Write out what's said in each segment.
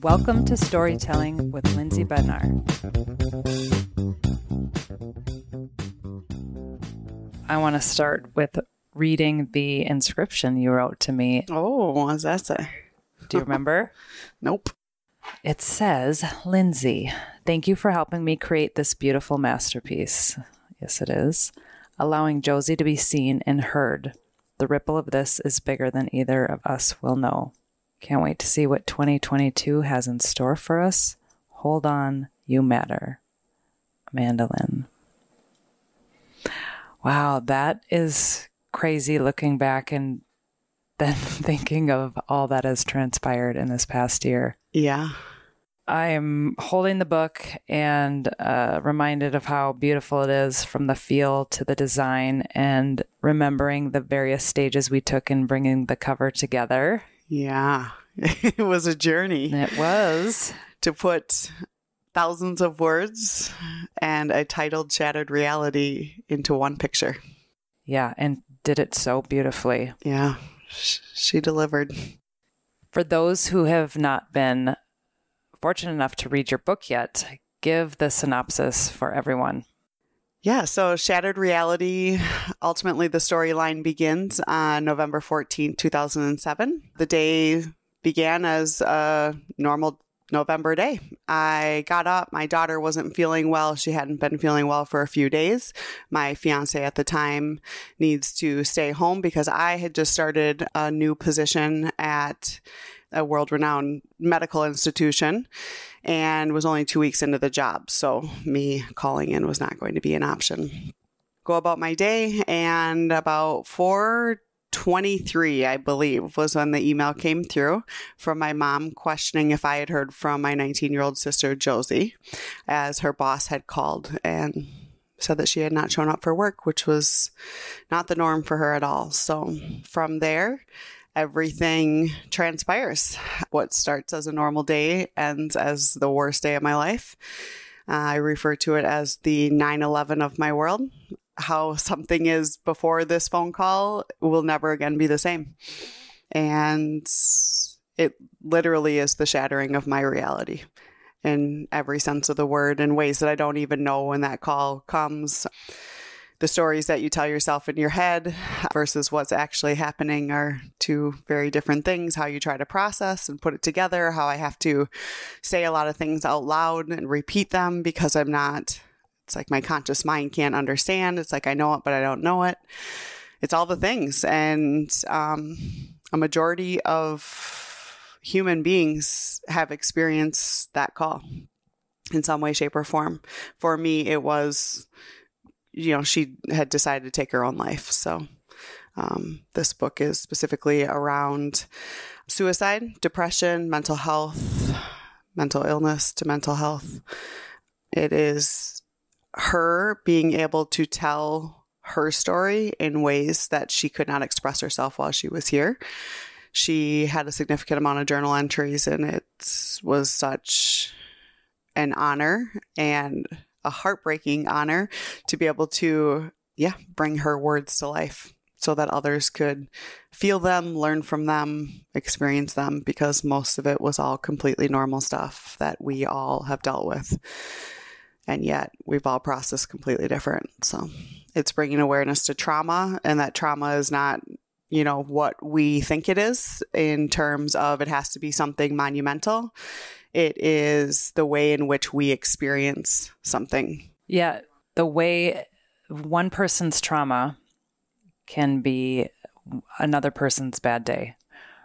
Welcome to Storytelling with Lindsay Bednar. I want to start with reading the inscription you wrote to me. Oh, what does that say? Do you remember? Nope. It says, Lindsay, thank you for helping me create this beautiful masterpiece. Yes, it is. Allowing Josie to be seen and heard. The ripple of this is bigger than either of us will know. Can't wait to see what 2022 has in store for us. Hold on, you matter. Amanda Lynn. Wow, that is crazy looking back and then thinking of all that has transpired in this past year. Yeah. I'm holding the book and reminded of how beautiful it is, from the feel to the design, and remembering the various stages we took in bringing the cover together. Yeah. It was a journey. It was. To put thousands of words and a titled Shattered Reality into one picture. Yeah, and did it so beautifully. Yeah, she delivered. For those who have not been fortunate enough to read your book yet, give the synopsis for everyone. Yeah, so Shattered Reality, ultimately the storyline begins on November 14, 2007. The day began as a normal November day. I got up. My daughter wasn't feeling well. She hadn't been feeling well for a few days. My fiance at the time needs to stay home because I had just started a new position at a world-renowned medical institution and was only 2 weeks into the job. So me calling in was not going to be an option. Go about my day, and about 4:23, I believe, was when the email came through from my mom questioning if I had heard from my 19-year-old sister, Josie, as her boss had called and said that she had not shown up for work, which was not the norm for her at all. So from there, everything transpires. What starts as a normal day ends as the worst day of my life. I refer to it as the 9/11 of my world. How something is before this phone call will never again be the same. And it literally is the shattering of my reality in every sense of the word, in ways that I don't even know when that call comes. The stories that you tell yourself in your head versus what's actually happening are two very different things. How you try to process and put it together, how I have to say a lot of things out loud and repeat them because it's like my conscious mind can't understand. It's like I know it, but I don't know it. It's all the things. And a majority of human beings have experienced that call in some way, shape, or form. For me, it was, she had decided to take her own life. So this book is specifically around suicide, depression, mental health, mental illness to mental health. It is her being able to tell her story in ways that she could not express herself while she was here. She had a significant amount of journal entries, and it was such an honor and a heartbreaking honor to be able to, bring her words to life so that others could feel them, learn from them, experience them, because most of it was all completely normal stuff that we all have dealt with. And yet we've all processed completely different. So it's bringing awareness to trauma, and that trauma is not, what we think it is in terms of it has to be something monumental. It is the way in which we experience something. Yeah. The way one person's trauma can be another person's bad day,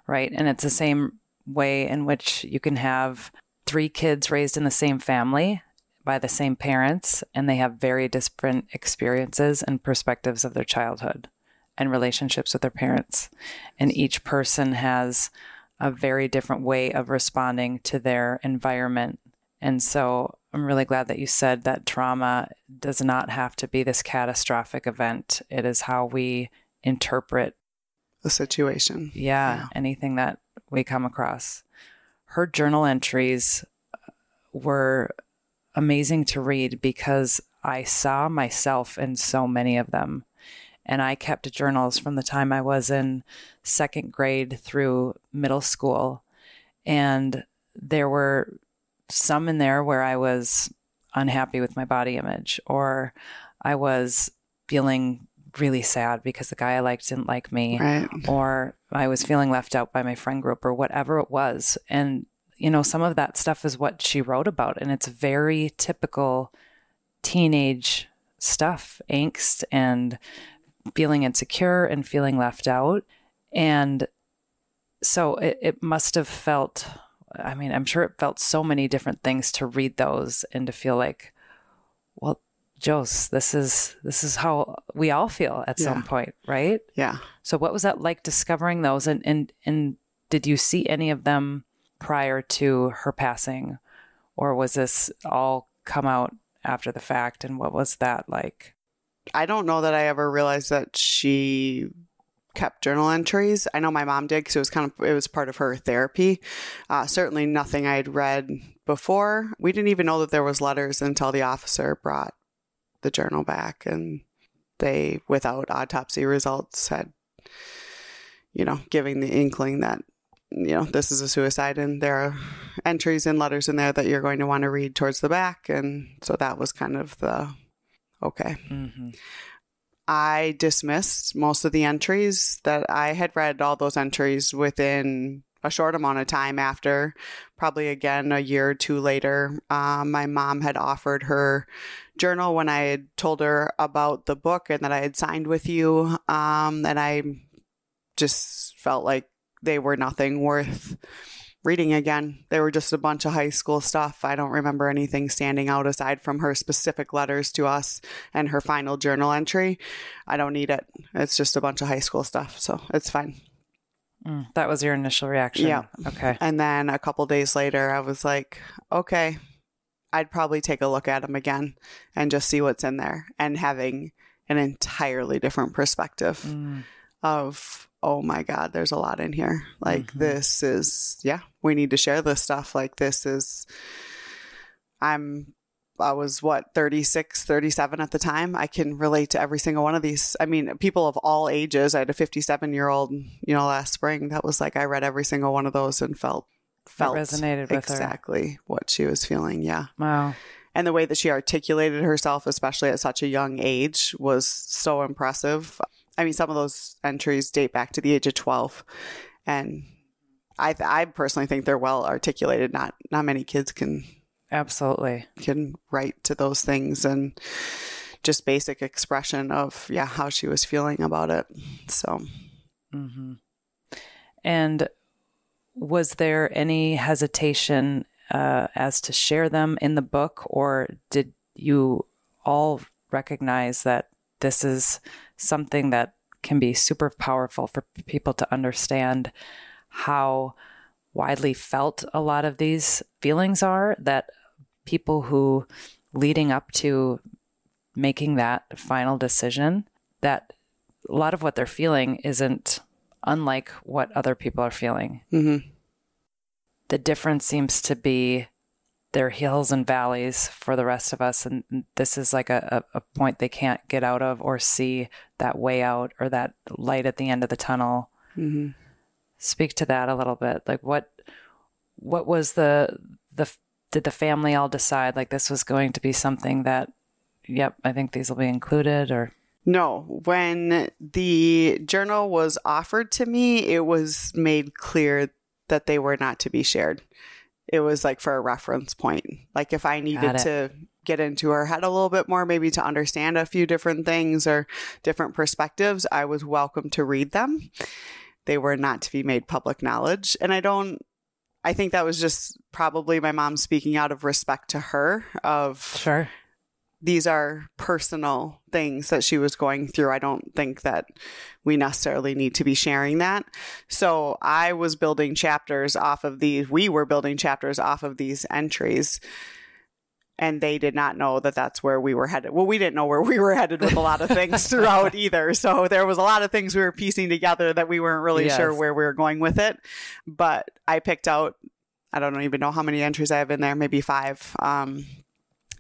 right? And it's the same way in which you can have 3 kids raised in the same family by the same parents, and they have very different experiences and perspectives of their childhood and relationships with their parents. And each person has a very different way of responding to their environment. And so I'm really glad that you said that trauma does not have to be this catastrophic event. It is how we interpret the situation. Yeah, anything that we come across. Her journal entries were amazing to read because I saw myself in so many of them. And I kept journals from the time I was in second grade through middle school. And there were some in there where I was unhappy with my body image, or I was feeling really sad because the guy I liked didn't like me, Right. or I was feeling left out by my friend group, or whatever it was. And, you know, some of that stuff is what she wrote about. And it's very typical teenage stuff, angst and feeling insecure and feeling left out. And so it must have felt, I mean, I'm sure it felt so many different things to read those and to feel like, well, Jose, this is how we all feel at some point, right? Yeah. So what was that like discovering those? And did you see any of them prior to her passing? Or was this all come out after the fact? And what was that like? I don't know that I ever realized that she kept journal entries. I know my mom did because it was part of her therapy. Certainly nothing I had read before. We didn't even know that there was letters until the officer brought the journal back, and they, without autopsy results, had, you know, giving the inkling that, you know, this is a suicide, and there are entries and letters in there that you're going to want to read towards the back. And so that was kind of the okay. Mm-hmm. I dismissed most of the entries that I had read, all those entries within a short amount of time after, probably again a year or two later. My mom had offered her journal when I had told her about the book and that I had signed with you. And I just felt like they were nothing worth reading again. They were just a bunch of high school stuff. I don't remember anything standing out aside from her specific letters to us and her final journal entry. I don't need it. It's just a bunch of high school stuff. So it's fine. That was your initial reaction? Yeah. Okay. And then a couple days later, I was like, okay, I'd probably take a look at them again and just see what's in there, and having an entirely different perspective of, oh my God, there's a lot in here. Like this is, we need to share this stuff. Like this is, I was 36, 37 at the time. I can relate to every single one of these. I mean, people of all ages. I had a 57-year-old, last spring that was like, I read every single one of those and felt it resonated with exactly what she was feeling. Yeah. Wow. And the way that she articulated herself, especially at such a young age, was so impressive. I mean, some of those entries date back to the age of 12. And I personally think they're well articulated. Not many kids can write to those things, and just basic expression of how she was feeling about it. So And was there any hesitation as to share them in the book, or did you all recognize that this is something that can be super powerful for people to understand how widely felt a lot of these feelings are, that people who, leading up to making that final decision, that a lot of what they're feeling isn't unlike what other people are feeling. Mm-hmm. The difference seems to be their hills and valleys for the rest of us. And this is like a point they can't get out of or see that way out or that light at the end of the tunnel. Mm-hmm. Speak to that a little bit. Like what was did the family all decide like this was going to be something that, yep, I think these will be included, or? No, when the journal was offered to me, it was made clear that they were not to be shared. It was like for a reference point. Like if I needed to get into her head a little bit more, maybe to understand a few different things or different perspectives, I was welcome to read them. They were not to be made public knowledge. And I think that was just probably my mom speaking out of respect to her of, sure, these are personal things that she was going through. I don't think that we necessarily need to be sharing that. So I was building chapters off of we were building chapters off of these entries, and they did not know that that's where we were headed. Well, we didn't know where we were headed with a lot of things throughout either. So there was a lot of things we were piecing together that we weren't really sure where we were going with it. But I picked out, I don't even know how many entries I have in there, maybe 5,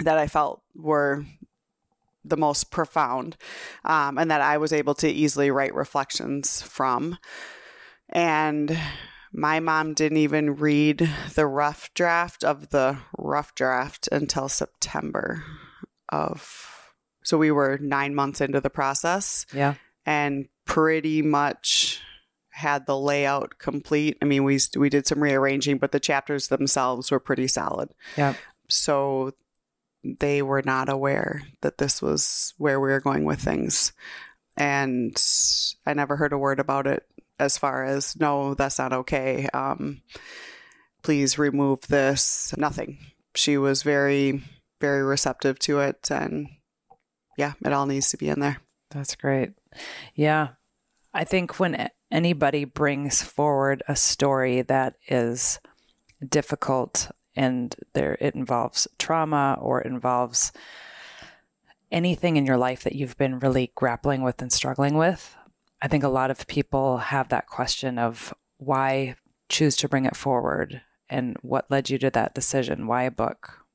that I felt were the most profound, and that I was able to easily write reflections from. And My mom didn't even read the rough draft of the rough draft until September so we were 9 months into the process. Yeah. And pretty much had the layout complete. I mean, we did some rearranging, but the chapters themselves were pretty solid. Yeah. So they were not aware that this was where we were going with things. And I never heard a word about it as far as, no, that's not okay. Please remove this. Nothing. She was very, very receptive to it. And yeah, it all needs to be in there. That's great. Yeah. I think when anybody brings forward a story that is difficult and it involves trauma or it involves anything in your life that you've been really grappling with and struggling with, I think a lot of people have that question of why choose to bring it forward and what led you to that decision? Why a book?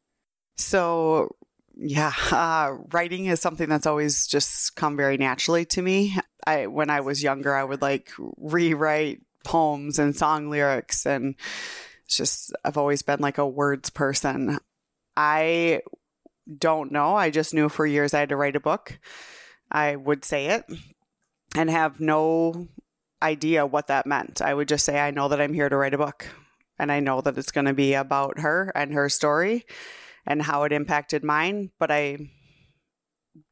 So yeah, writing is something that's always just come very naturally to me. When I was younger, I would like rewrite poems and song lyrics, and it's just, I've always been like a words person. I don't know. I just knew for years I had to write a book. I would say it and have no idea what that meant. I would just say, I know that I'm here to write a book, and I know that it's going to be about her and her story and how it impacted mine, but I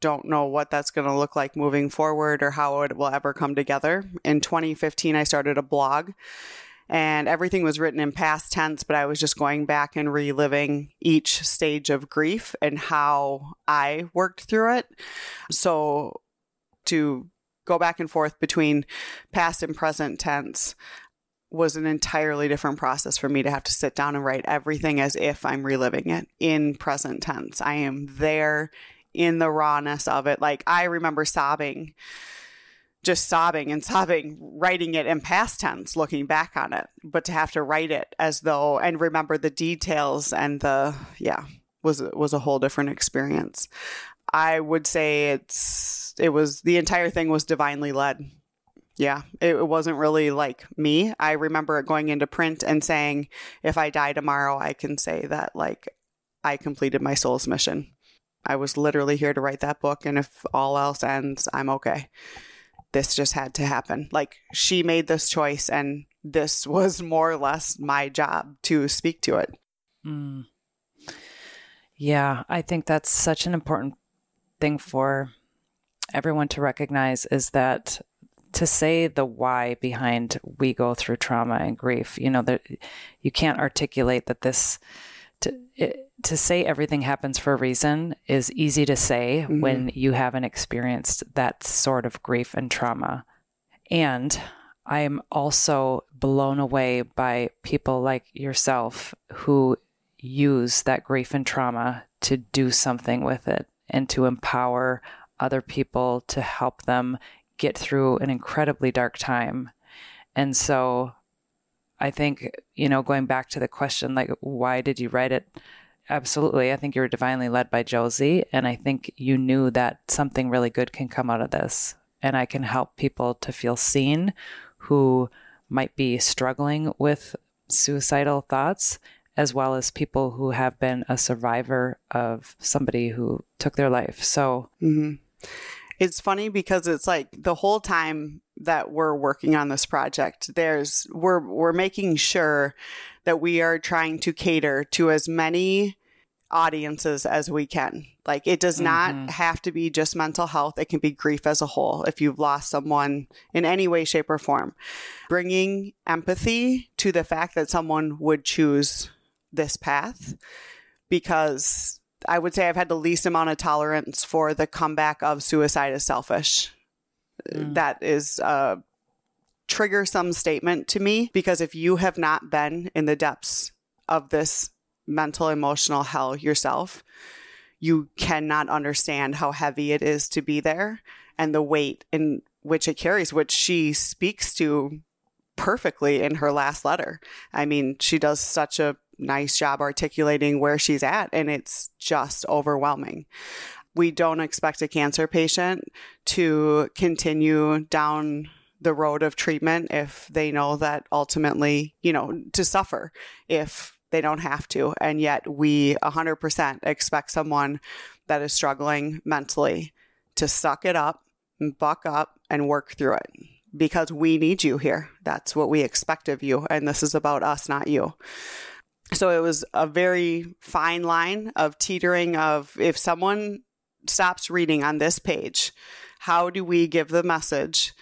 don't know what that's going to look like moving forward or how it will ever come together. In 2015, I started a blog, and everything was written in past tense, but I was just going back and reliving each stage of grief and how I worked through it. So to go back and forth between past and present tense was an entirely different process for me to have to sit down and write everything as if I'm reliving it in present tense. I am there in the rawness of it. Like, I remember sobbing, just sobbing and sobbing, writing it in past tense, looking back on it, but to have to write it as though, and remember the details and was a whole different experience. I would say the entire thing was divinely led. Yeah, it wasn't really like me. I remember going into print and saying, if I die tomorrow, I can say that like I completed my soul's mission. I was literally here to write that book, and if all else ends, I'm okay. This just had to happen. Like, she made this choice, and this was more or less my job to speak to it. Mm. Yeah, I think that's such an important thing for everyone to recognize, is that to say the why behind we go through trauma and grief, that you can't articulate that to say everything happens for a reason is easy to say when you haven't experienced that sort of grief and trauma. And I am also blown away by people like yourself who use that grief and trauma to do something with it and to empower other people to help them get through an incredibly dark time. And so I think, going back to the question, like, why did you write it? Absolutely. I think you were divinely led by Josie. And I think you knew that something really good can come out of this. And I can help people to feel seen who might be struggling with suicidal thoughts, as well as people who have been a survivor of somebody who took their life. So It's funny because it's like the whole time that we're working on this project, we're making sure that we are trying to cater to as many audiences as we can. Like, it does not have to be just mental health. It can be grief as a whole. If you've lost someone in any way, shape, or form, bringing empathy to the fact that someone would choose this path, because I would say I've had the least amount of tolerance for the comeback of suicide as selfish. That is a triggersome statement to me, because if you have not been in the depths of this mental, emotional hell yourself, you cannot understand how heavy it is to be there and the weight in which it carries, which she speaks to perfectly in her last letter. I mean, she does such a nice job articulating where she's at, and it's just overwhelming. We don't expect a cancer patient to continue down the road of treatment if they know that ultimately, to suffer if they don't have to. And yet we 100% expect someone that is struggling mentally to suck it up, buck up, and work through it because we need you here. That's what we expect of you. And this is about us, not you. So it was a very fine line of teetering of if someone stops reading on this page, how do we give the message?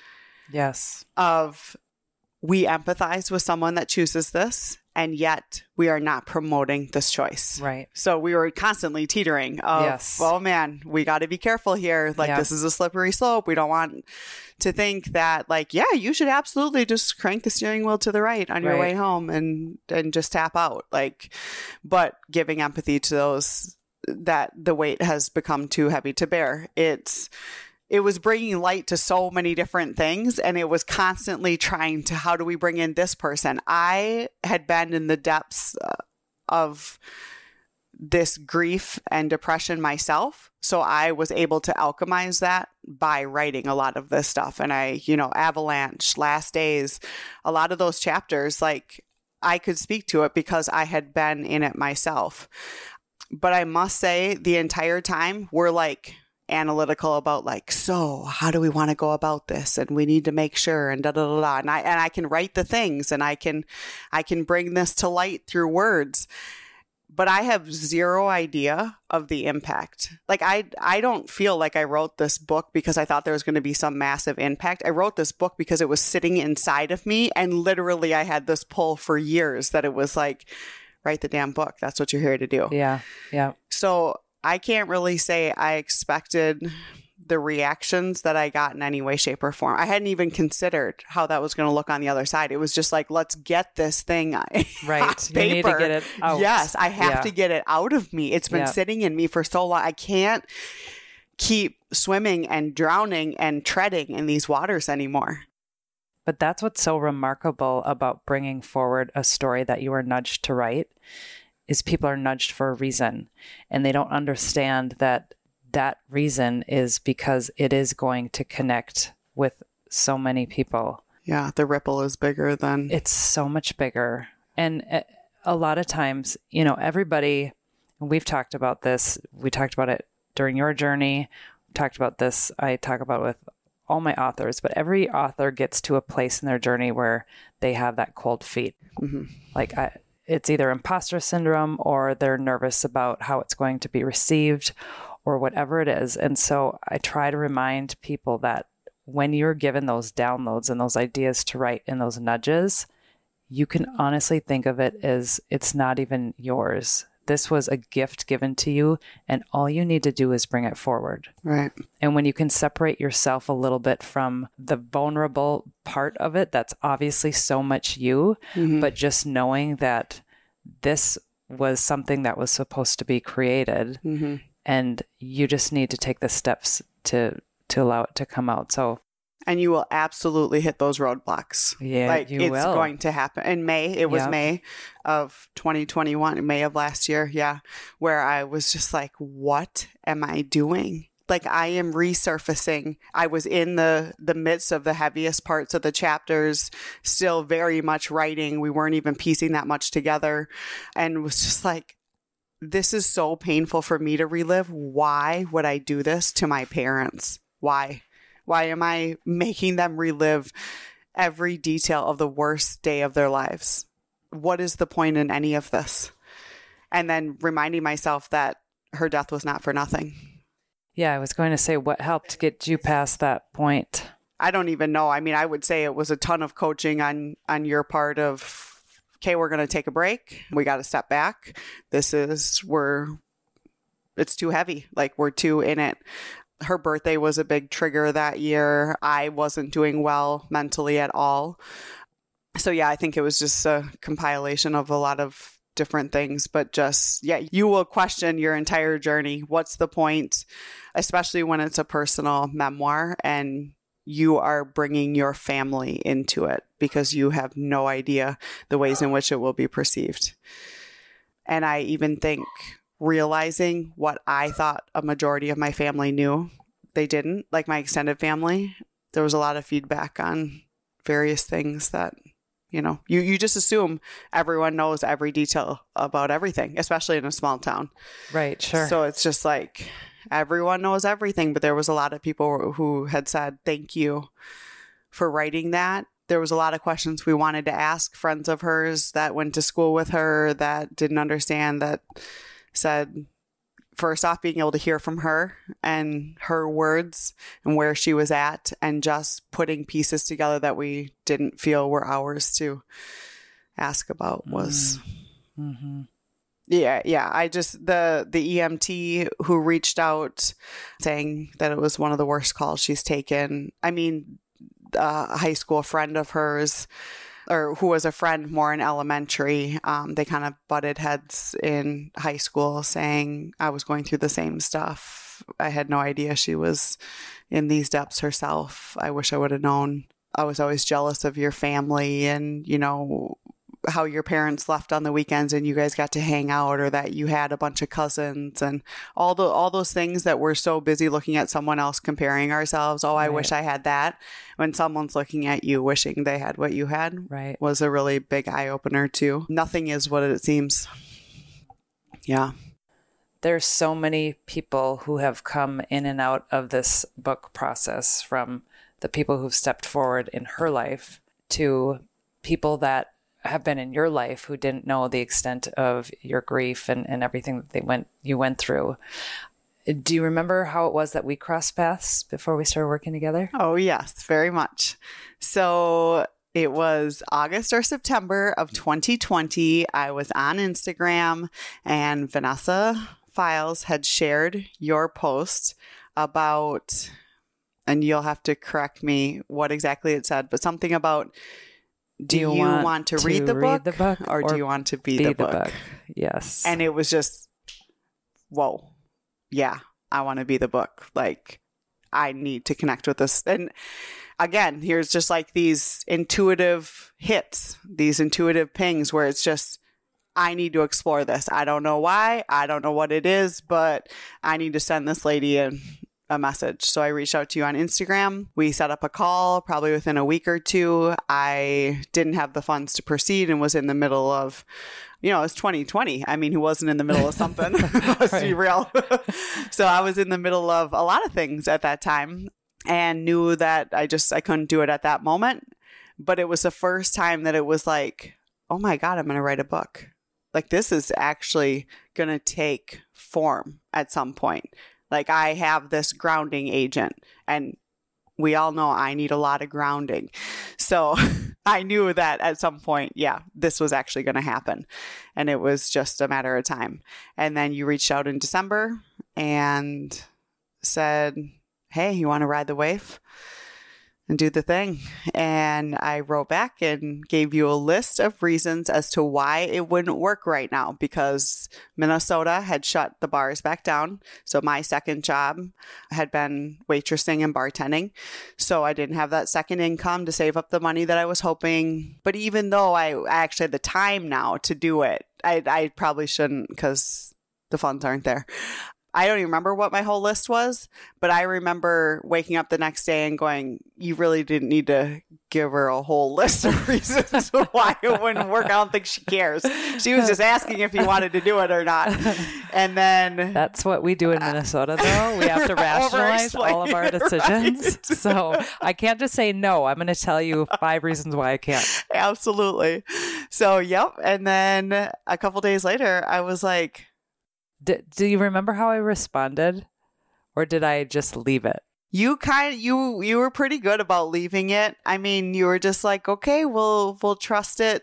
Yes. Of we empathize with someone that chooses this, and yet we are not promoting this choice. Right. So we were constantly teetering of, yes. Oh man, we got to be careful here. Like yep. This is a slippery slope. We don't want to think that like, yeah, you should absolutely just crank the steering wheel to the right on your way home and just tap out. Like, but giving empathy to those that the weight has become too heavy to bear. It was bringing light to so many different things, and it was constantly trying to, how do we bring in this person? I had been in the depths of this grief and depression myself, so I was able to alchemize that by writing a lot of this stuff. And Avalanche, Last Days, a lot of those chapters, like I could speak to it because I had been in it myself. But I must say the entire time we're like analytical about like, so how do we want to go about this? And we need to make sure and da da da da. And I can write the things and I can bring this to light through words, but I have zero idea of the impact. Like I don't feel like I wrote this book because I thought there was going to be some massive impact. I wrote this book because it was sitting inside of me, and literally I had this pull for years that it was like, write the damn book. That's what you're here to do. Yeah. Yeah. So I can't really say I expected the reactions that I got in any way, shape, or form. I hadn't even considered how that was going to look on the other side. It was just like, let's get this thing right. You need to get it out. Yes, I have to get it out of me. It's been sitting in me for so long. I can't keep swimming and drowning and treading in these waters anymore. But that's what's so remarkable about bringing forward a story that you were nudged to write, is people are nudged for a reason, and they don't understand that that reason is because it is going to connect with so many people. Yeah, the ripple is bigger than... It's so much bigger. And a lot of times, everybody, we've talked about this, we talked about it during your journey, we talked about this, I talk about it with all my authors, but every author gets to a place in their journey where they have that cold feet. Mm-hmm. Like it's either imposter syndrome or they're nervous about how it's going to be received or whatever it is. And so I try to remind people that when you're given those downloads and those ideas to write and those nudges, you can honestly think of it as it's not even yours. This was a gift given to you, and all you need to do is bring it forward. Right. And when you can separate yourself a little bit from the vulnerable part of it, that's obviously so much you, mm-hmm. but just knowing that this was something that was supposed to be created, mm-hmm. and you just need to take the steps to allow it to come out. So, and you will absolutely hit those roadblocks. Yeah, it's going to happen. In May, it was May of 2021, May of last year. Yeah. Where I was just like, what am I doing? Like I am resurfacing. I was in the midst of the heaviest parts of the chapters, still very much writing. We weren't even piecing that much together, and was just like, this is so painful for me to relive. Why would I do this to my parents? Why? Why am I making them relive every detail of the worst day of their lives? What is the point in any of this? And then reminding myself that her death was not for nothing. Yeah, I was going to say, what helped get you past that point? I don't even know. I mean, I would say it was a ton of coaching on your part of, okay, we're going to take a break. We got to step back. It's too heavy. Like we're too in it. Her birthday was a big trigger that year. I wasn't doing well mentally at all. So yeah, I think it was just a compilation of a lot of different things, but just, you will question your entire journey. What's the point? Especially when it's a personal memoir and you are bringing your family into it because you have no idea the ways in which it will be perceived. And I even think realizing what I thought a majority of my family knew, they didn't. Like my extended family, there was a lot of feedback on various things that, you just assume everyone knows every detail about everything, especially in a small town. Right. Sure. So it's just like everyone knows everything. But there was a lot of people who had said, thank you for writing that. There was a lot of questions we wanted to ask friends of hers that went to school with her that didn't understand, that said, first off, being able to hear from her and her words and where she was at, and just putting pieces together that we didn't feel were ours to ask about was, yeah. I just, the EMT who reached out saying that it was one of the worst calls she's taken. I mean, a high school friend of hers, or who was a friend more in elementary, they kind of butted heads in high school, saying I was going through the same stuff. I had no idea she was in these depths herself. I wish I would have known. I was always jealous of your family, and, how your parents left on the weekends and you guys got to hang out, or that you had a bunch of cousins, and all those things that we're so busy looking at someone else, comparing ourselves. Oh, I wish I had that. When someone's looking at you wishing they had what you had, was a really big eye opener too. Nothing is what it seems. Yeah. There's so many people who have come in and out of this book process, from the people who've stepped forward in her life to people that have been in your life who didn't know the extent of your grief and everything that you went through. Do you remember how it was that we crossed paths before we started working together? Oh, yes, very much. So it was August or September of 2020. I was on Instagram, and Vanessa Files had shared your post about, and you'll have to correct me what exactly it said, but something about, do you want to read the book, or do you want to be the book? Yes. And it was just, whoa. Yeah, I want to be the book. Like, I need to connect with this. And again, here's just like these intuitive hits, these intuitive pings where it's just, I need to explore this. I don't know why. I don't know what it is, but I need to send this lady a message. So I reached out to you on Instagram. We set up a call probably within a week or two. I didn't have the funds to proceed and was in the middle of, it was 2020. I mean, who wasn't in the middle of something? Let's be real. So I was in the middle of a lot of things at that time, and knew that I couldn't do it at that moment. But it was the first time that it was like, oh my God, I'm going to write a book. Like, this is actually going to take form at some point. Like, I have this grounding agent, and we all know I need a lot of grounding. So I knew that at some point, this was actually going to happen. And it was just a matter of time. And then you reached out in December and said, hey, you want to ride the wave and do the thing? And I wrote back and gave you a list of reasons as to why it wouldn't work right now, because Minnesota had shut the bars back down. So my second job had been waitressing and bartending. So I didn't have that second income to save up the money that I was hoping. But even though I actually had the time now to do it, I probably shouldn't, because the funds aren't there. I don't even remember what my whole list was, but I remember waking up the next day and going, you really didn't need to give her a whole list of reasons why it wouldn't work. I don't think she cares. She was just asking if you wanted to do it or not. And then... That's what we do in Minnesota, though. We have to rationalize all of our decisions. Right. So I can't just say no. I'm going to tell you 5 reasons why I can't. Absolutely. So, yep. And then a couple days later, I was like... Do you remember how I responded, or did I just leave it? You were pretty good about leaving it. I mean, you were just like, okay, we'll trust it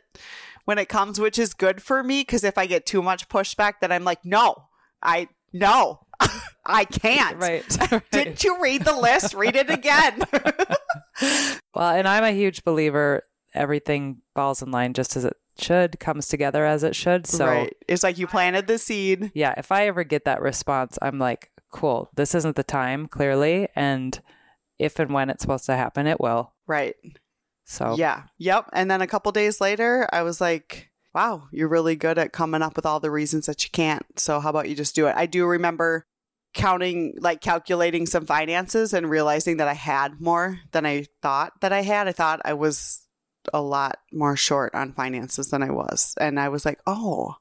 when it comes, which is good for me, because if I get too much pushback, then I'm like, I can't. Right. Didn't you read the list? Read it again. Well, and I'm a huge believer. Everything falls in line just as it should, comes together as it should. So right. It's like you planted the seed. Yeah. If I ever get that response, I'm like, cool, this isn't the time, clearly. And if and when it's supposed to happen, it will. Right. So yeah. Yep. And then a couple days later, I was like, wow, you're really good at coming up with all the reasons that you can't. So how about you just do it? I do remember calculating some finances and realizing that I had more than I thought that I had. I thought I was a lot more short on finances than I was. And I was like, oh,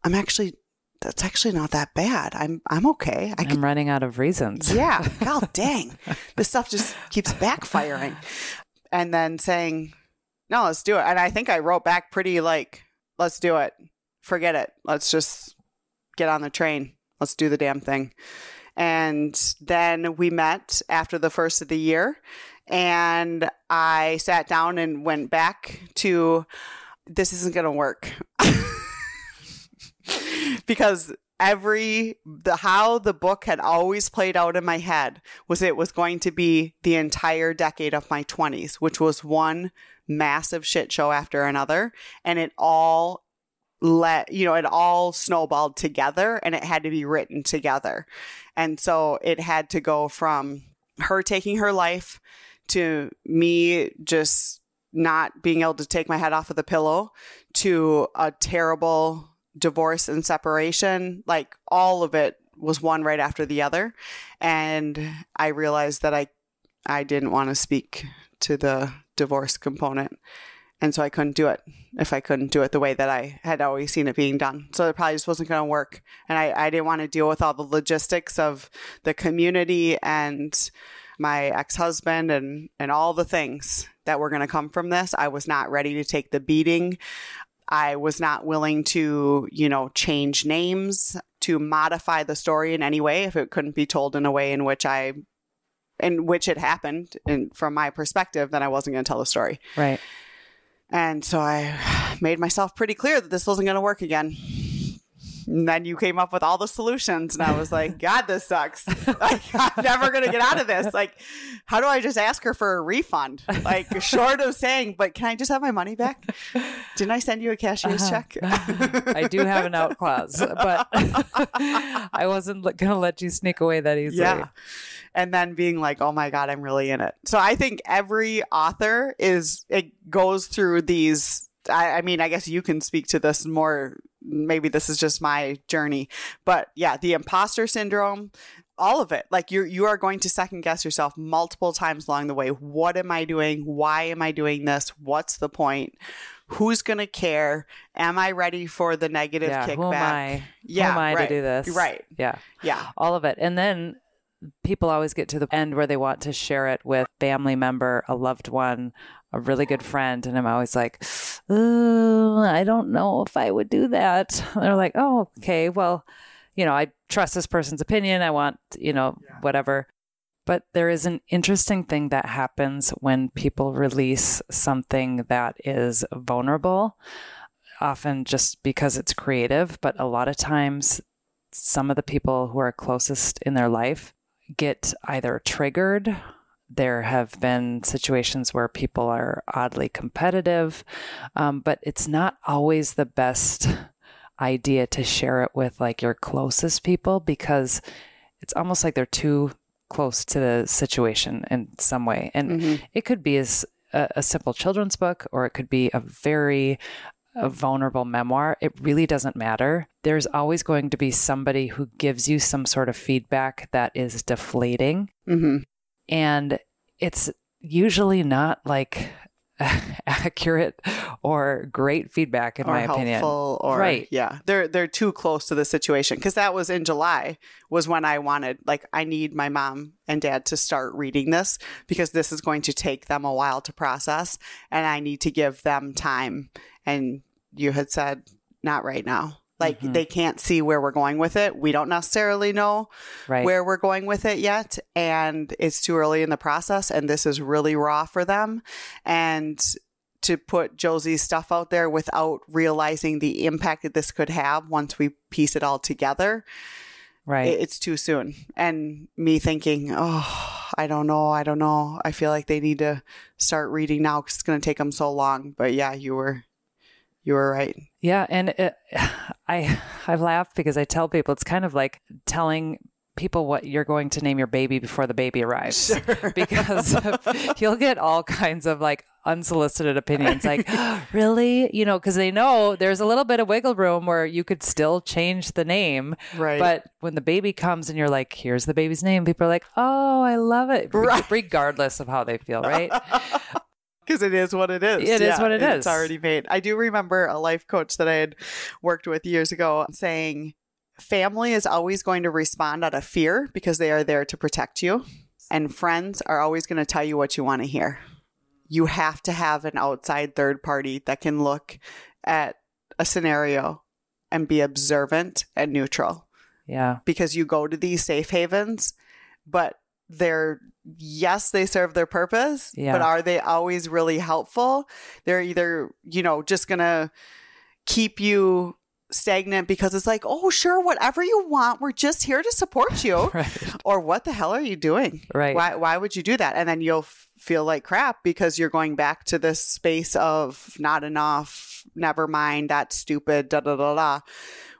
that's actually not that bad. I'm okay. I'm running out of reasons. Yeah. God dang. This stuff just keeps backfiring. And then saying, no, let's do it. And I think I wrote back pretty like, let's do it. Forget it. Let's just get on the train. Let's do the damn thing. And then we met after the first of the year, and I sat down and went back to, this isn't going to work. Because how the book had always played out in my head was it was going to be the entire decade of my 20s, which was one massive shit show after another. And it all it all snowballed together, and it had to be written together. And so it had to go from her taking her life to me just not being able to take my head off of the pillow to a terrible divorce and separation. Like, all of it was one right after the other. And I realized that I didn't want to speak to the divorce component. And so I couldn't do it if I couldn't do it the way that I had always seen it being done. So it probably just wasn't going to work. And I didn't want to deal with all the logistics of the community and my ex-husband and all the things that were going to come from this. I was not ready to take the beating. I was not willing to, change names, to modify the story in any way if it couldn't be told in a way in which it happened. And from my perspective, then I wasn't going to tell the story. Right. And so I made myself pretty clear that this wasn't going to work again. And then you came up with all the solutions, and I was like, God, this sucks. Like, I'm never going to get out of this. Like, how do I just ask her for a refund? Like, short of saying, but can I just have my money back? Didn't I send you a cashier's check? I do have an out clause, but I wasn't going to let you sneak away that easily. Yeah. And then being like, oh my God, I'm really in it. So I think every author goes through these. I mean, I guess you can speak to this more. Maybe this is just my journey, but yeah, the imposter syndrome, all of it. Like, you are going to second guess yourself multiple times along the way. What am I doing? Why am I doing this? What's the point? Who's going to care? Am I ready for the negative kickback? Who am I? Yeah, who am I right. to do this? Right. Yeah. Yeah. All of it. And then people always get to the end where they want to share it with a family member, a loved one, a really good friend. And I'm always like, I don't know if I would do that. And they're like, oh, okay. Well, I trust this person's opinion. I want, whatever. But there is an interesting thing that happens when people release something that is vulnerable, often just because it's creative. But a lot of times, some of the people who are closest in their life get either triggered. There have been situations where people are oddly competitive, but it's not always the best idea to share it with like your closest people, because it's almost like they're too close to the situation in some way. And it could be as a simple children's book, or it could be a very vulnerable memoir. It really doesn't matter. There's always going to be somebody who gives you some sort of feedback that is deflating. And it's usually not like accurate or great feedback, in my opinion. Helpful, or right. Yeah. They're too close to the situation. Because that was in July, was when I wanted, like, I need my mom and dad to start reading this, because this is going to take them a while to process, and I need to give them time. And you had said, not right now. Like, they can't see where we're going with it. We don't necessarily know where we're going with it yet. And it's too early in the process. And this is really raw for them. And to put Josie's stuff out there without realizing the impact that this could have once we piece it all together, it's too soon. And me thinking, oh, I don't know. I feel like they need to start reading now because it's going to take them so long. But yeah, you were right. Yeah. And I laugh because I tell people it's kind of like telling people what you're going to name your baby before the baby arrives, because you'll get all kinds of like unsolicited opinions, like, really? Because they know there's a little bit of wiggle room where you could still change the name. Right. But when the baby comes and you're like, here's the baby's name, people are like, oh, I love it. Right. Regardless of how they feel, right? Because it is what it is. It is what it is. It's already made. I do remember a life coach that I had worked with years ago saying, family is always going to respond out of fear because they are there to protect you. And friends are always going to tell you what you want to hear. You have to have an outside third party that can look at a scenario and be observant and neutral. Yeah. Because you go to these safe havens, but yes, they serve their purpose, but are they always really helpful? They're either, just going to keep you stagnant because it's like, oh, sure, whatever you want, we're just here to support you. Right. Or what the hell are you doing? Right. Why would you do that? And then you'll feel like crap because you're going back to this space of not enough, never mind, that's stupid, da da da da.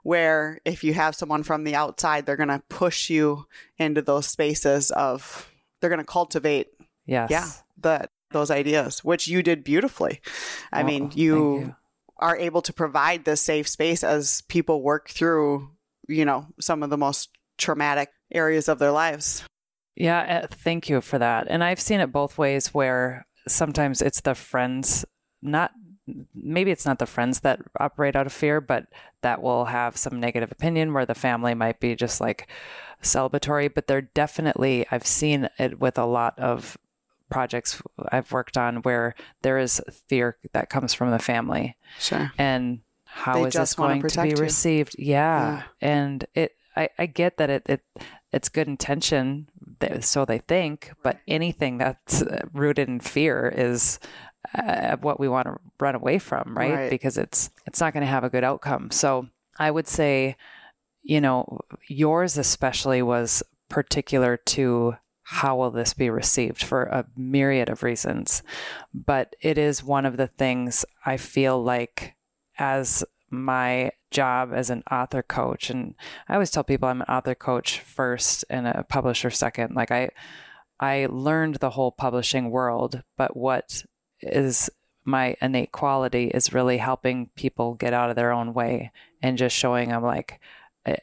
Where if you have someone from the outside, they're going to push you into those spaces they're going to cultivate those ideas, which you did beautifully. I mean, you are able to provide this safe space as people work through, some of the most traumatic areas of their lives. Yeah, thank you for that. And I've seen it both ways where sometimes it's the friends, maybe it's not the friends that operate out of fear, but that will have some negative opinion where the family might be just like celebratory. But they're definitely, I've seen it with a lot of projects I've worked on where there is fear that comes from the family. Sure. And how is this going to be received? Yeah. And I get that it's good intention, so they think, but anything that's rooted in fear is what we want to run away from, right? Because it's not going to have a good outcome. So I would say, yours especially was particular to how will this be received for a myriad of reasons. But it is one of the things I feel like as my job as an author coach, and I always tell people I'm an author coach first and a publisher second. Like I learned the whole publishing world, but what is my innate quality is really helping people get out of their own way and just showing them like,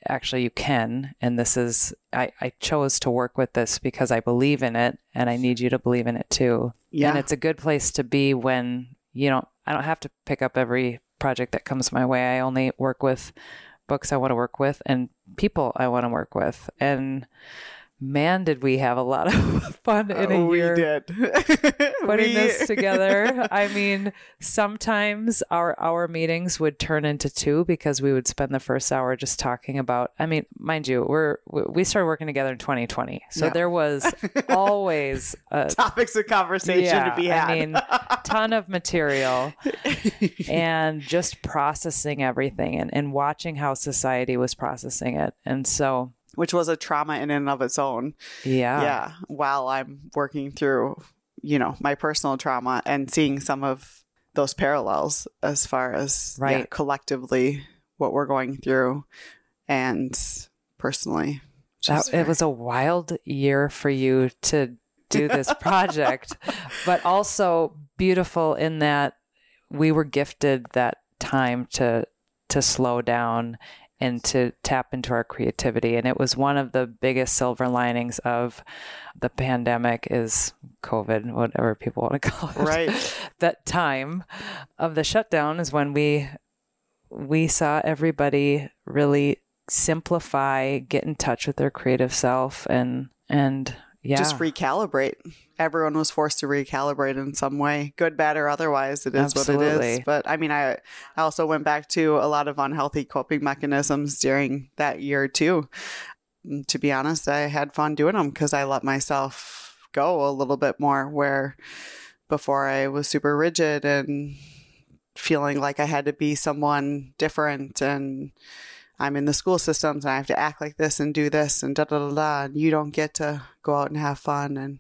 actually you can. And this is, I chose to work with this because I believe in it and I need you to believe in it too. Yeah. And it's a good place to be when I don't have to pick up every project that comes my way. I only work with books I want to work with and people I want to work with. And man, did we have a lot of fun in a year. We did. Putting this together. I mean, sometimes our hour meetings would turn into 2 because we would spend the first hour just talking about, I mean, mind you, we started working together in 2020. So there was always topics of conversation to be had. I mean, ton of material and just processing everything and watching how society was processing it. And so, which was a trauma in and of its own. Yeah. Yeah. While I'm working through, my personal trauma and seeing some of those parallels as far as collectively what we're going through and personally. It was a wild year for you to do this project, but also beautiful in that we were gifted that time to slow down and to tap into our creativity. And it was one of the biggest silver linings of the pandemic is COVID, whatever people want to call it. Right. That time of the shutdown is when we saw everybody really simplify, get in touch with their creative self and just recalibrate. Everyone was forced to recalibrate in some way, good, bad, or otherwise. It is what it is. But I mean, I also went back to a lot of unhealthy coping mechanisms during that year too. To be honest, I had fun doing them because I let myself go a little bit more, where before I was super rigid and feeling like I had to be someone different, and I'm in the school systems and I have to act like this and do this and da da da da, and you don't get to go out and have fun. And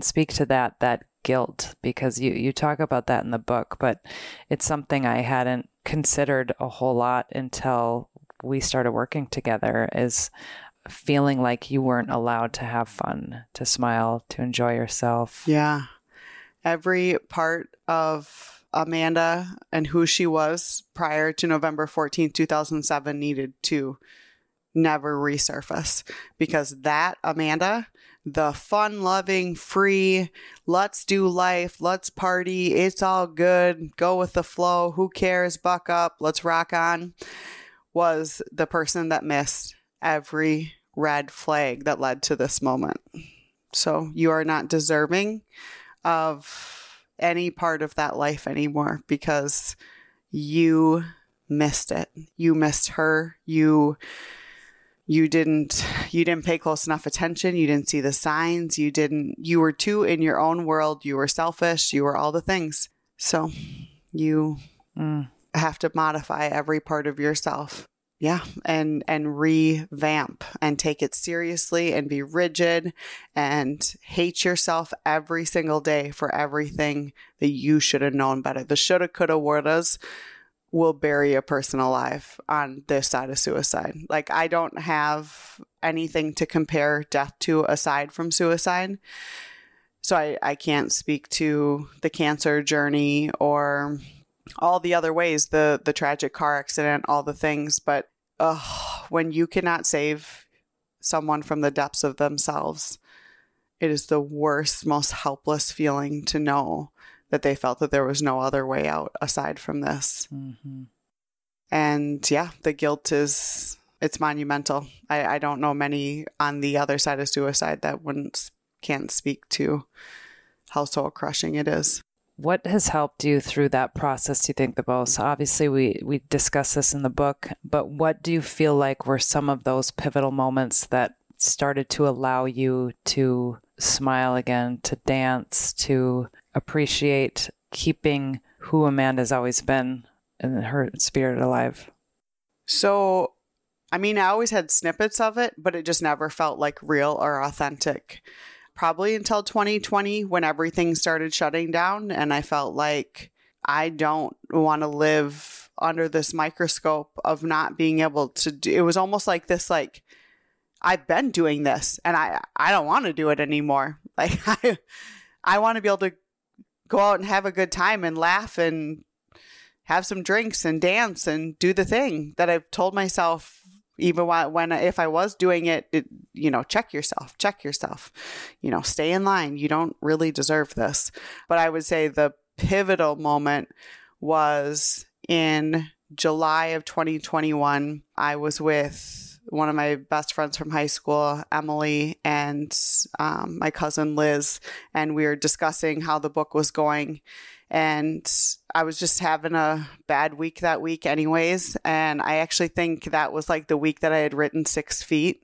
speak to that guilt, because you talk about that in the book, but it's something I hadn't considered a whole lot until we started working together, is feeling like you weren't allowed to have fun, to smile, to enjoy yourself. Yeah. Every part of Amanda and who she was prior to November 14th, 2007 needed to never resurface, because that Amanda, the fun-loving, free, let's do life, let's party, it's all good, go with the flow, who cares, buck up, let's rock on, was the person that missed every red flag that led to this moment. So you are not deserving of any part of that life anymore, because you missed it. You missed her. You didn't pay close enough attention. You didn't see the signs. You were too in your own world. You were selfish. You were all the things. So you have to modify every part of yourself. Yeah. And revamp and take it seriously and be rigid and hate yourself every single day for everything that you should have known better. The shoulda, coulda, wouldas will bury a person alive on this side of suicide. Like, I don't have anything to compare death to aside from suicide. So I can't speak to the cancer journey or all the other ways, the tragic car accident, all the things. But when you cannot save someone from the depths of themselves, it is the worst, most helpless feeling to know that they felt that there was no other way out aside from this. Mm-hmm. And yeah, the guilt it's monumental. I don't know many on the other side of suicide that can't speak to how soul crushing it is. What has helped you through that process, do you think, the most? Obviously, we discuss this in the book, but what do you feel like were some of those pivotal moments that started to allow you to smile again, to dance, to appreciate keeping who Amanda's always been and her spirit alive? So, I mean, I always had snippets of it, but it just never felt like real or authentic. Probably until 2020, when everything started shutting down, and I felt like I don't want to live under this microscope of not being able to do. It was almost like this, like, I've been doing this and I don't want to do it anymore. Like, I want to be able to go out and have a good time and laugh and have some drinks and dance and do the thing that I've told myself, even if I was doing it, check yourself, stay in line. You don't really deserve this. But I would say the pivotal moment was in July of 2021. I was with one of my best friends from high school, Emily, and my cousin Liz, and we were discussing how the book was going. And I was just having a bad week that week anyways. And I actually think that was like the week that I had written 6 feet.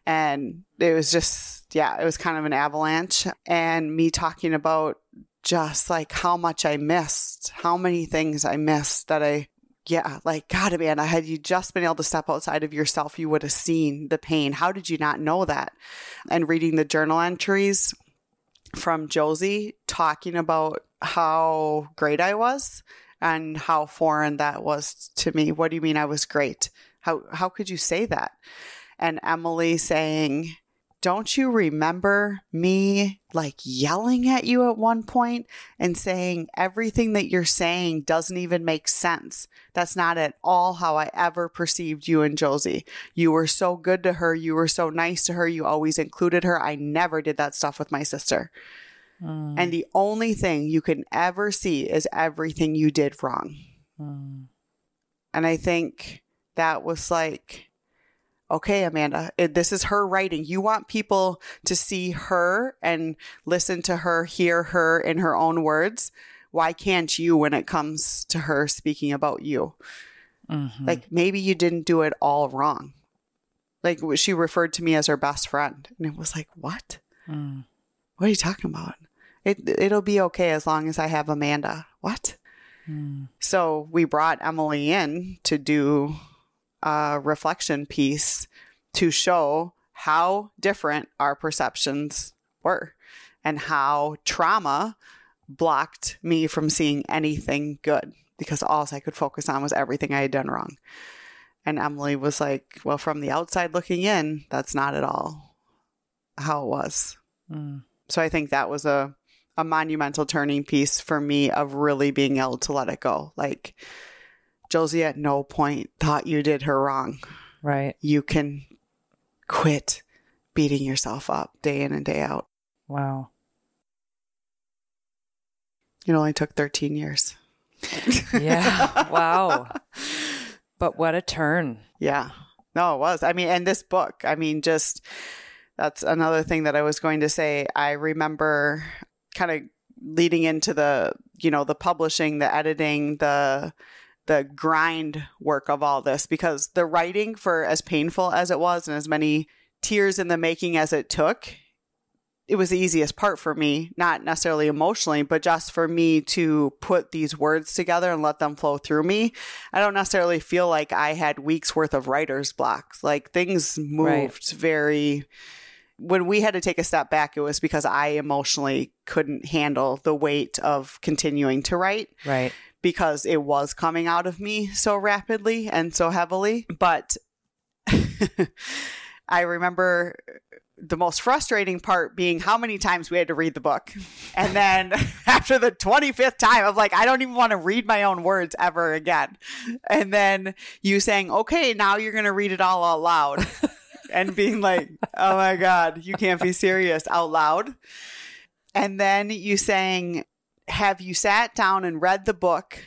And it was just, it was kind of an avalanche. And me talking about just like how much I missed, how many things I missed that God, Amanda, had you just been able to step outside of yourself, you would have seen the pain. How did you not know that? And reading the journal entries from Josie talking about how great I was and how foreign that was to me. What do you mean I was great? How could you say that? And Emily saying, don't you remember me like yelling at you at one point and saying everything that you're saying doesn't even make sense? That's not at all how I ever perceived you and Josie. You were so good to her. You were so nice to her. You always included her. I never did that stuff with my sister. And the only thing you can ever see is everything you did wrong. And I think that was like, okay, Amanda, this is her writing. You want people to see her and listen to her, hear her in her own words. Why can't you when it comes to her speaking about you? Mm-hmm. Like, maybe you didn't do it all wrong. Like, she referred to me as her best friend. And it was like, what? What are you talking about? It'll be okay as long as I have Amanda. What? So we brought Emily in to do a reflection piece to show how different our perceptions were and how trauma blocked me from seeing anything good, because all I could focus on was everything I had done wrong. And Emily was like, well, from the outside looking in, that's not at all how it was. So I think that was a monumental turning piece for me of really being able to let it go. Like, Josie at no point thought you did her wrong. Right. You can quit beating yourself up day in and day out. Wow. It only took 13 years. Yeah. Wow. But what a turn. Yeah. No, it was. I mean, and this book, I mean, just that's another thing that I was going to say. I remember kind of leading into the, the publishing, the editing, the grind work of all this, because the writing, for as painful as it was and as many tears in the making as it took, it was the easiest part for me, not necessarily emotionally, but just for me to put these words together and let them flow through me. I don't necessarily feel like I had weeks worth of writer's blocks. Like, things moved very, when we had to take a step back, it was because I emotionally couldn't handle the weight of continuing to write. Right. Because it was coming out of me so rapidly and so heavily. But I remember the most frustrating part being how many times we had to read the book. And then after the 25th time, I'm like, I don't even want to read my own words ever again. And then you saying, okay, now you're going to read it all out loud. And being like, oh my God, you can't be serious, out loud. And then you saying, have you sat down and read the book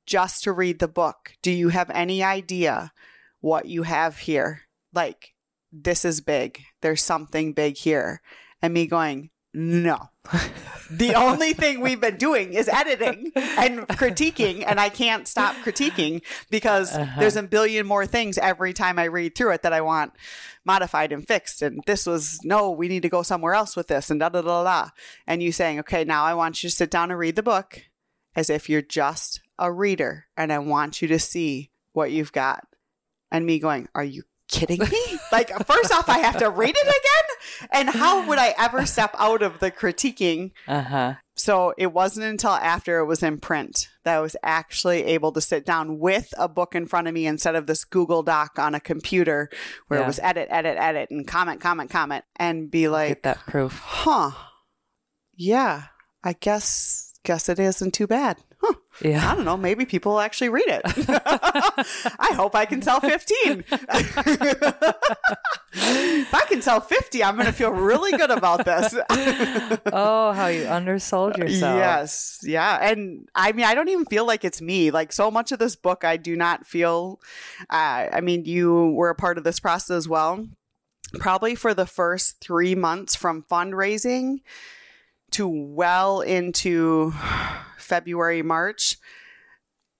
just to read the book? Do you have any idea what you have here? Like, this is big. There's something big here. And me going, no. The only thing we've been doing is editing and critiquing, and I can't stop critiquing because there's a billion more things every time I read through it that I want modified and fixed. And this was, no, we need to go somewhere else with this, and da da da da. And you saying, okay, now I want you to sit down and read the book as if you're just a reader, and I want you to see what you've got. And me going, are you kidding me? Like, first off, I have to read it again? And how would I ever step out of the critiquing? So it wasn't until after it was in print that I was actually able to sit down with a book in front of me instead of this Google Doc on a computer where it was edit, and comment, and be like, get that proof. Huh. Yeah, I guess it isn't too bad. Huh. Yeah. I don't know. Maybe people will actually read it. I hope I can sell 15. If I can sell 50, I'm going to feel really good about this. Oh, how you undersold yourself. Yes. Yeah. And I mean, I don't even feel like it's me. Like, so much of this book, I do not feel, I mean, you were a part of this process as well. Probably for the first 3 months from fundraising to well into February, March,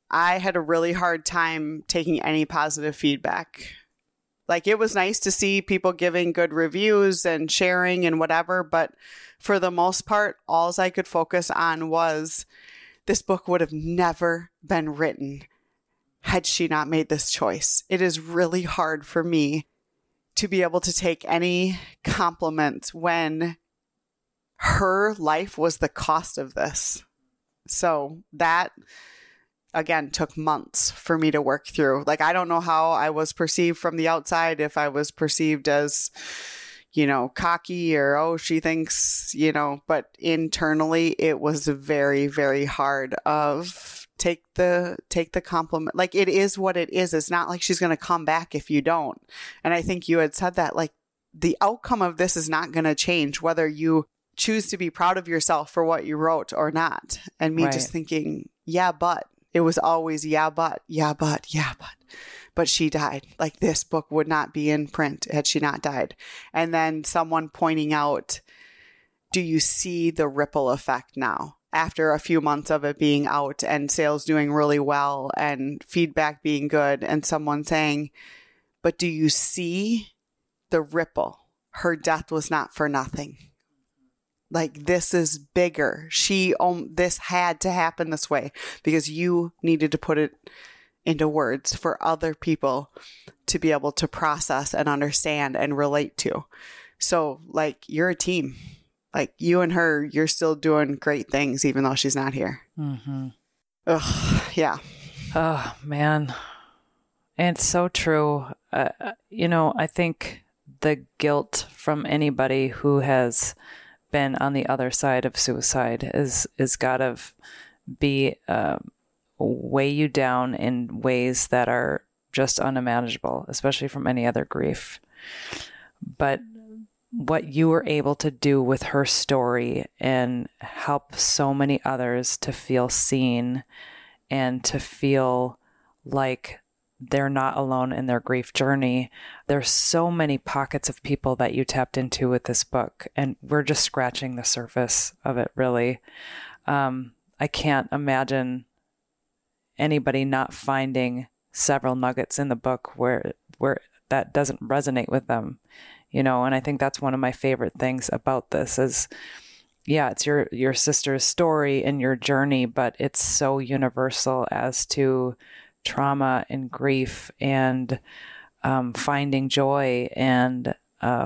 I had a really hard time taking any positive feedback. Like, it was nice to see people giving good reviews and sharing and whatever, but for the most part, all I could focus on was this book would have never been written had she not made this choice. It is really hard for me to be able to take any compliment when her life was the cost of this. So that, again, took months for me to work through. Like, I don't know how I was perceived from the outside, if I was perceived as, cocky or, oh, she thinks, but internally it was very, very hard of take the compliment. Like, it is what it is. It's not like she's going to come back if you don't. And I think you had said that, like, the outcome of this is not going to change whether you choose to be proud of yourself for what you wrote or not. And me just thinking, yeah, but it was always, but she died. Like, this book would not be in print had she not died. And then someone pointing out, do you see the ripple effect now? After a few months of it being out and sales doing really well and feedback being good, and someone saying, but do you see the ripple? Her death was not for nothing. Like, this is bigger. This had to happen this way because you needed to put it into words for other people to be able to process and understand and relate to. So, like, you're a team. Like, you and her, you're still doing great things even though she's not here. Mm-hmm. Ugh, yeah. Oh, man. And it's so true. I think the guilt from anybody who has been on the other side of suicide is gotta be weigh you down in ways that are just unimaginable, especially from any other grief. But what you were able to do with her story and help so many others to feel seen and to feel like they're not alone in their grief journey. There's so many pockets of people that you tapped into with this book, and we're just scratching the surface of it, really. I can't imagine anybody not finding several nuggets in the book where that doesn't resonate with them, and I think that's one of my favorite things about this is, yeah, it's your sister's story and your journey, but it's so universal as to trauma and grief and finding joy and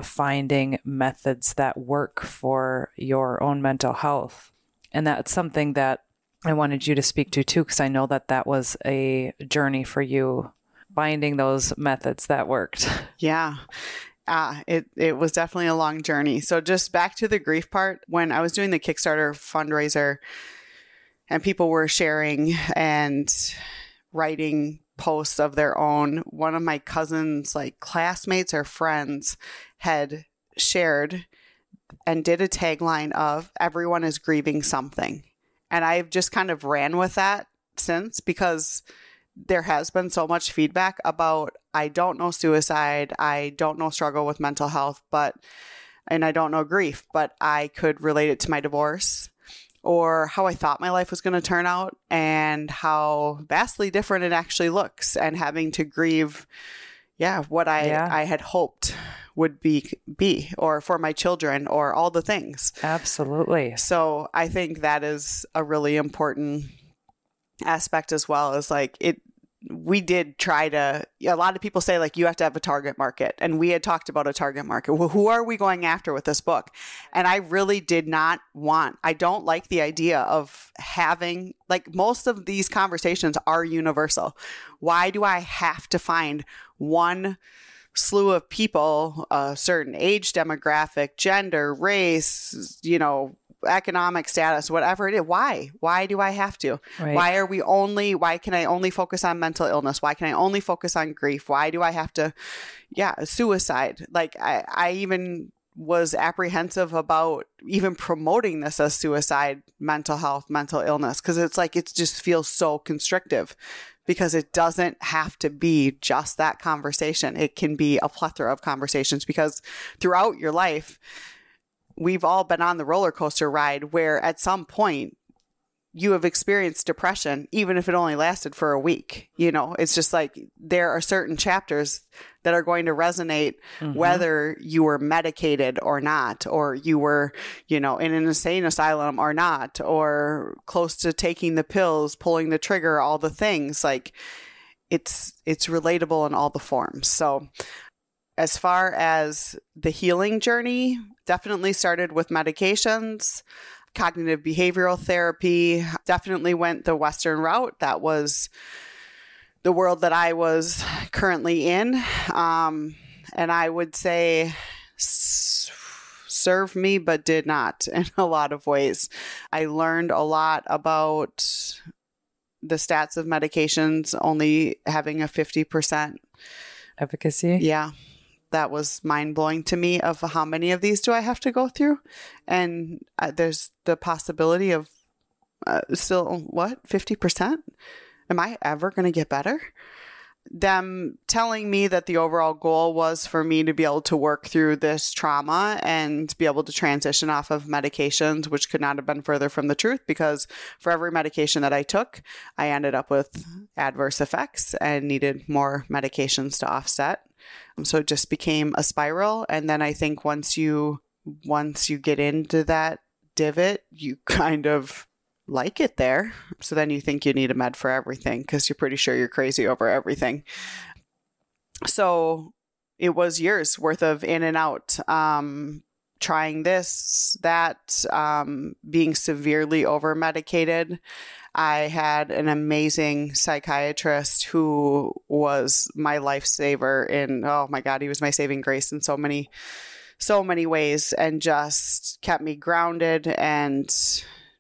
finding methods that work for your own mental health. And that's something that I wanted you to speak to too, because I know that was a journey for you, finding those methods that worked. Yeah. It was definitely a long journey. So just back to the grief part, when I was doing the Kickstarter fundraiser and people were sharing and writing posts of their own, one of my cousin's classmates or friends had shared and did a tagline of "everyone is grieving something." And I've just kind of ran with that since, because there has been so much feedback about, I don't know suicide, I don't know struggle with mental health, and I don't know grief, but I could relate it to my divorce or how I thought my life was going to turn out and how vastly different it actually looks, and having to grieve, what I had hoped would be, or for my children, or all the things. Absolutely. So I think that is a really important aspect as well, is we did try to, a lot of people say you have to have a target market, and we had talked about a target market. Well, who are we going after with this book? And I really did not I don't like the idea of having, most of these conversations are universal. Why do I have to find one slew of people, a certain age demographic, gender, race, economic status, whatever it is? Why do I have to? Right. Why can I only focus on mental illness? Why can I only focus on grief? Why do I have to, suicide? I even was apprehensive about even promoting this as suicide, mental health, mental illness, because it's it just feels so constrictive, because it doesn't have to be just that conversation. It can be a plethora of conversations, because throughout your life, we've all been on the roller coaster ride where at some point you have experienced depression, even if it only lasted for a week. It's just there are certain chapters that are going to resonate, whether you were medicated or not, or you were, in an insane asylum or not, or close to taking the pills, pulling the trigger, all the things. It's relatable in all the forms. So as far as the healing journey, definitely started with medications. Cognitive behavioral therapy, definitely went the Western route. That was the world that I was currently in. And I would say served me, but did not in a lot of ways. I learned a lot about the stats of medications only having a 50% efficacy. Yeah. That was mind-blowing to me, of how many of these do I have to go through? And there's the possibility of still, 50%? Am I ever going to get better? Them telling me that the overall goal was for me to be able to work through this trauma and be able to transition off of medications, which could not have been further from the truth, because for every medication that I took, I ended up with adverse effects and needed more medications to offset. So it just became a spiral. And then I think once you get into that divot, you kind of like it there. So then you think you need a med for everything, because you're pretty sure you're crazy over everything. So it was years worth of in and out, trying this, that, being severely over medicated. I had an amazing psychiatrist who was my lifesaver oh my God, he was my saving grace in so many ways, and just kept me grounded and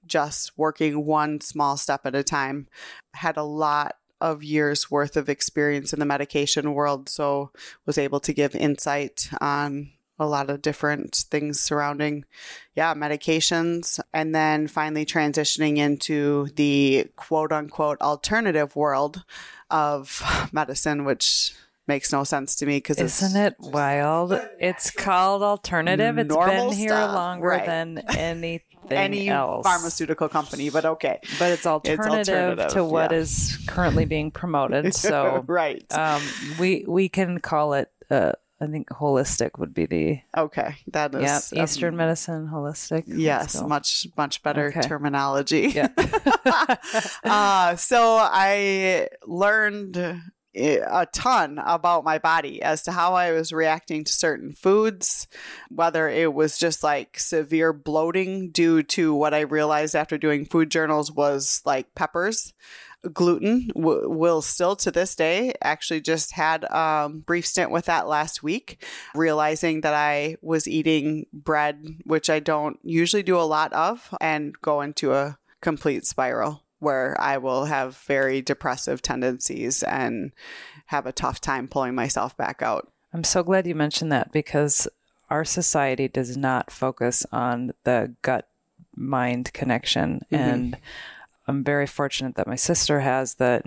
just working one small step at a time. Had a lot of years worth of experience in the medication world, so was able to give insight on a lot of different things surrounding, medications. And then finally transitioning into the quote unquote alternative world of medicine, which makes no sense to me because isn't it wild? It's called alternative. It's been here longer than any else. Pharmaceutical company, but okay. But it's alternative to what is currently being promoted. So right. We can call it I think holistic would be the that is Eastern medicine, holistic. Yes, much better terminology. Yeah. So I learned a ton about my body as to how I was reacting to certain foods, whether it was just like severe bloating due to what I realized after doing food journals was like peppers. Gluten will still to this day, actually just had a brief stint with that last week, realizing that I was eating bread, which I don't usually do a lot of, and go into a complete spiral where I will have very depressive tendencies and have a tough time pulling myself back out. I'm so glad you mentioned that, because our society does not focus on the gut-mind connection. Mm-hmm. And I'm very fortunate that my sister has the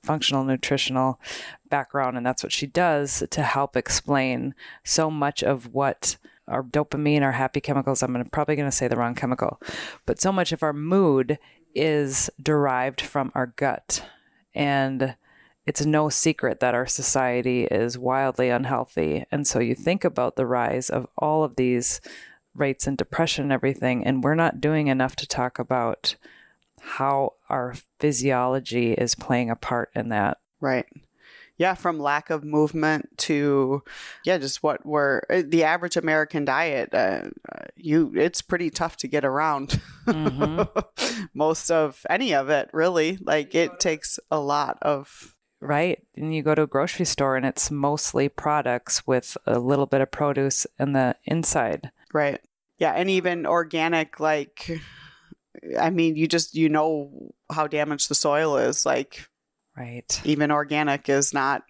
functional nutritional background, and that's what she does to help explain so much of what our dopamine, our happy chemicals, probably going to say the wrong chemical, but so much of our mood is derived from our gut. And it's no secret that our society is wildly unhealthy. And so you think about the rise of all of these rates in depression and everything, and we're not doing enough to talk about how our physiology is playing a part in that. Right. Yeah, from lack of movement to, just what the average American diet, it's pretty tough to get around. Mm-hmm. Most of any of it, really. Like, it takes a lot of... Right. And you go to a grocery store and it's mostly products with a little bit of produce in the inside. Right. Yeah, and even organic, like... I mean, you know how damaged the soil is. Like, right. Even organic it's not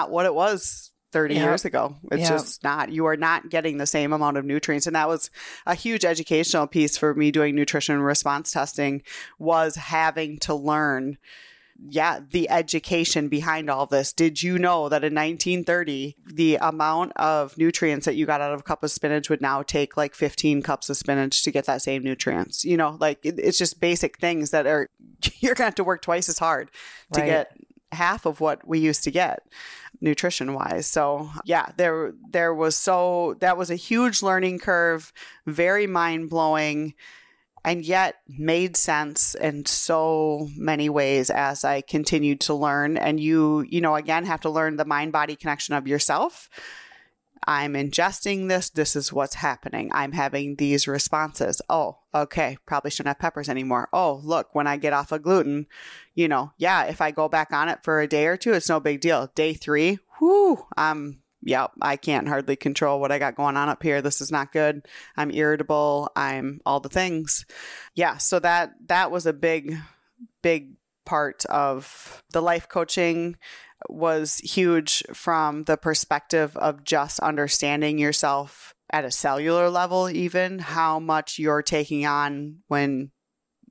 what it was 30 years ago. It's just not. You are not getting the same amount of nutrients. And that was a huge educational piece for me doing nutrition response testing, was having to learn the education behind all this. Did you know that in 1930, the amount of nutrients that you got out of a cup of spinach would now take like 15 cups of spinach to get that same nutrients? You know, like it's just basic things that you're going to have to work twice as hard to get half of what we used to get nutrition wise. So that was a huge learning curve, very mind blowing, and yet made sense in so many ways as I continued to learn. And you again, have to learn the mind-body connection of yourself. I'm ingesting this. This is what's happening. I'm having these responses. Oh, okay. Probably shouldn't have peppers anymore. Oh, look, when I get off of gluten, if I go back on it for a day or two, it's no big deal. Day 3, I can't hardly control what I got going on up here. This is not good. I'm irritable. I'm all the things. Yeah. So that was a big, big part of the life coaching. Was huge from the perspective of just understanding yourself at a cellular level, even how much you're taking on when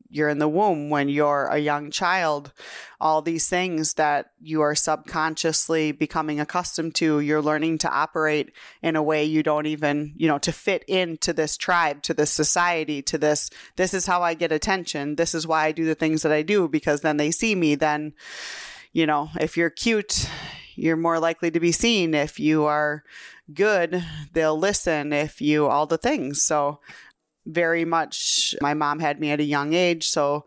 you're in the womb, when you're a young child, all these things that you are subconsciously becoming accustomed to. You're learning to operate in a way you don't even, to fit into this tribe, to this society, to this is how I get attention. This is why I do the things that I do, because then they see me. Then, if you're cute, you're more likely to be seen. If you are good, they'll listen. All the things. So very much my mom had me at a young age. So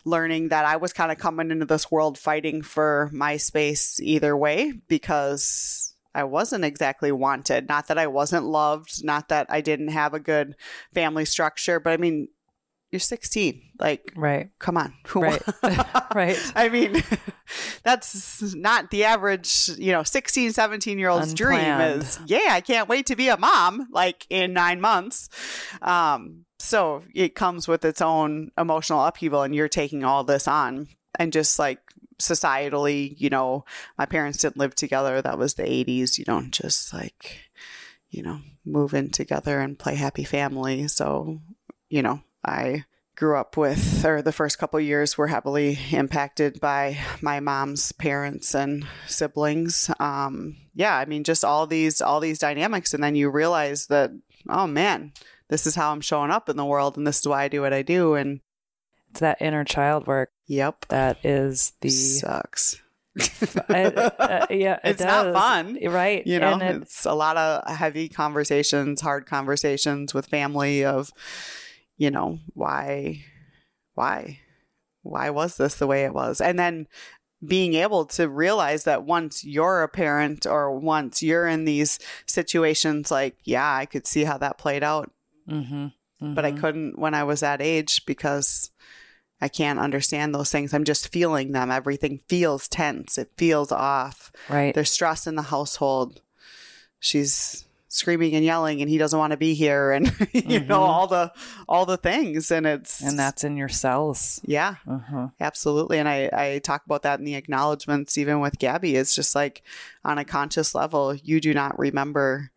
learning that I was kind of coming into this world fighting for my space either way, because I wasn't exactly wanted. Not that I wasn't loved, not that I didn't have a good family structure, but I mean, you're 16. Like, right. Come on. Right. Right. I mean, that's not the average, 16, 17-year-old's dream is, I can't wait to be a mom, like in 9 months. So it comes with its own emotional upheaval, and you're taking all this on. And just like societally, my parents didn't live together. That was the 80s. You don't just like, move in together and play happy family. So, I grew up with, or the first couple of years were heavily impacted by my mom's parents and siblings. Just all these dynamics. And then you realize that, oh man, this is how I'm showing up in the world, and this is why I do what I do. And it's that inner child work. Yep. That is sucks. It's not fun. Right. It's a lot of heavy conversations, hard conversations with family of, why was this the way it was? And then being able to realize that once you're a parent or once you're in these situations, like, I could see how that played out. Mm-hmm. Mm-hmm. But I couldn't when I was that age because I can't understand those things. I'm just feeling them. Everything feels tense. It feels off. Right. There's stress in the household. She's screaming and yelling, and he doesn't want to be here, and all the things, and that's in your cells. Yeah, absolutely. And I talk about that in the acknowledgments, even with Gabby. It's just like on a conscious level, you do not remember,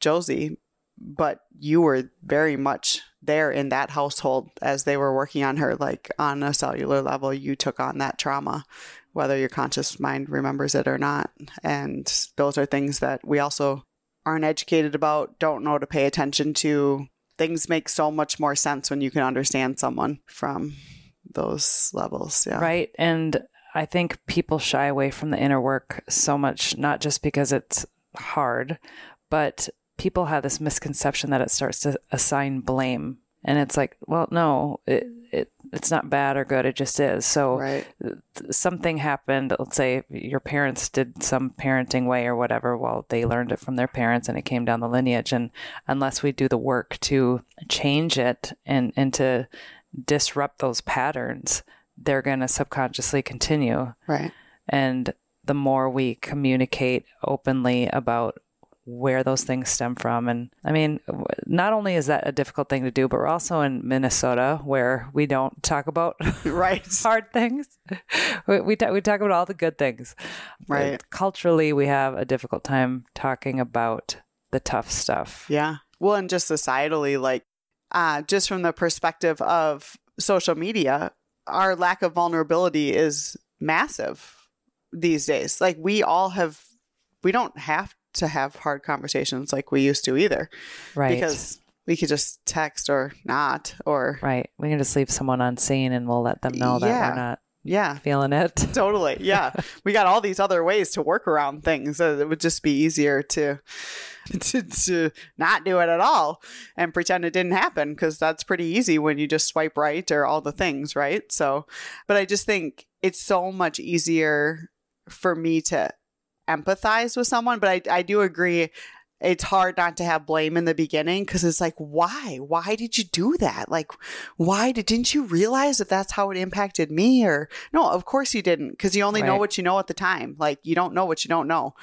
Josie, but you were very much there in that household as they were working on her. Like on a cellular level, you took on that trauma, whether your conscious mind remembers it or not. And those are things that we also aren't educated about, don't know to pay attention to. Things make so much more sense when you can understand someone from those levels. Yeah. Right. And I think people shy away from the inner work so much, not just because it's hard, but people have this misconception that it starts to assign blame. And it's like, well, no, it's not bad or good. It just is. So right. Something happened. Let's say your parents did some parenting way or whatever. Well, they learned it from their parents and it came down the lineage. And unless we do the work to change it and to disrupt those patterns, they're going to subconsciously continue. Right. And the more we communicate openly about where those things stem from. And I mean, not only is that a difficult thing to do, but we're also in Minnesota where we don't talk about right. hard things. We talk about all the good things. Right. But culturally, we have a difficult time talking about the tough stuff. Yeah. Well, and just societally, like just from the perspective of social media, our lack of vulnerability is massive these days. Like we don't have to have hard conversations like we used to either. Right. Because we could just text or not, or... Right. We can just leave someone unseen and we'll let them know that we're not feeling it. Totally. Yeah. We got all these other ways to work around things. So it would just be easier to not do it at all and pretend it didn't happen, because that's pretty easy when you just swipe right or all the things, right? So, but I just think it's so much easier for me to empathize with someone, but I do agree it's hard not to have blame in the beginning, because it's like, why did you do that? Like, didn't you realize that that's how it impacted me? Or no, of course you didn't, because you only know what you know at the time. Like you don't know what you don't know,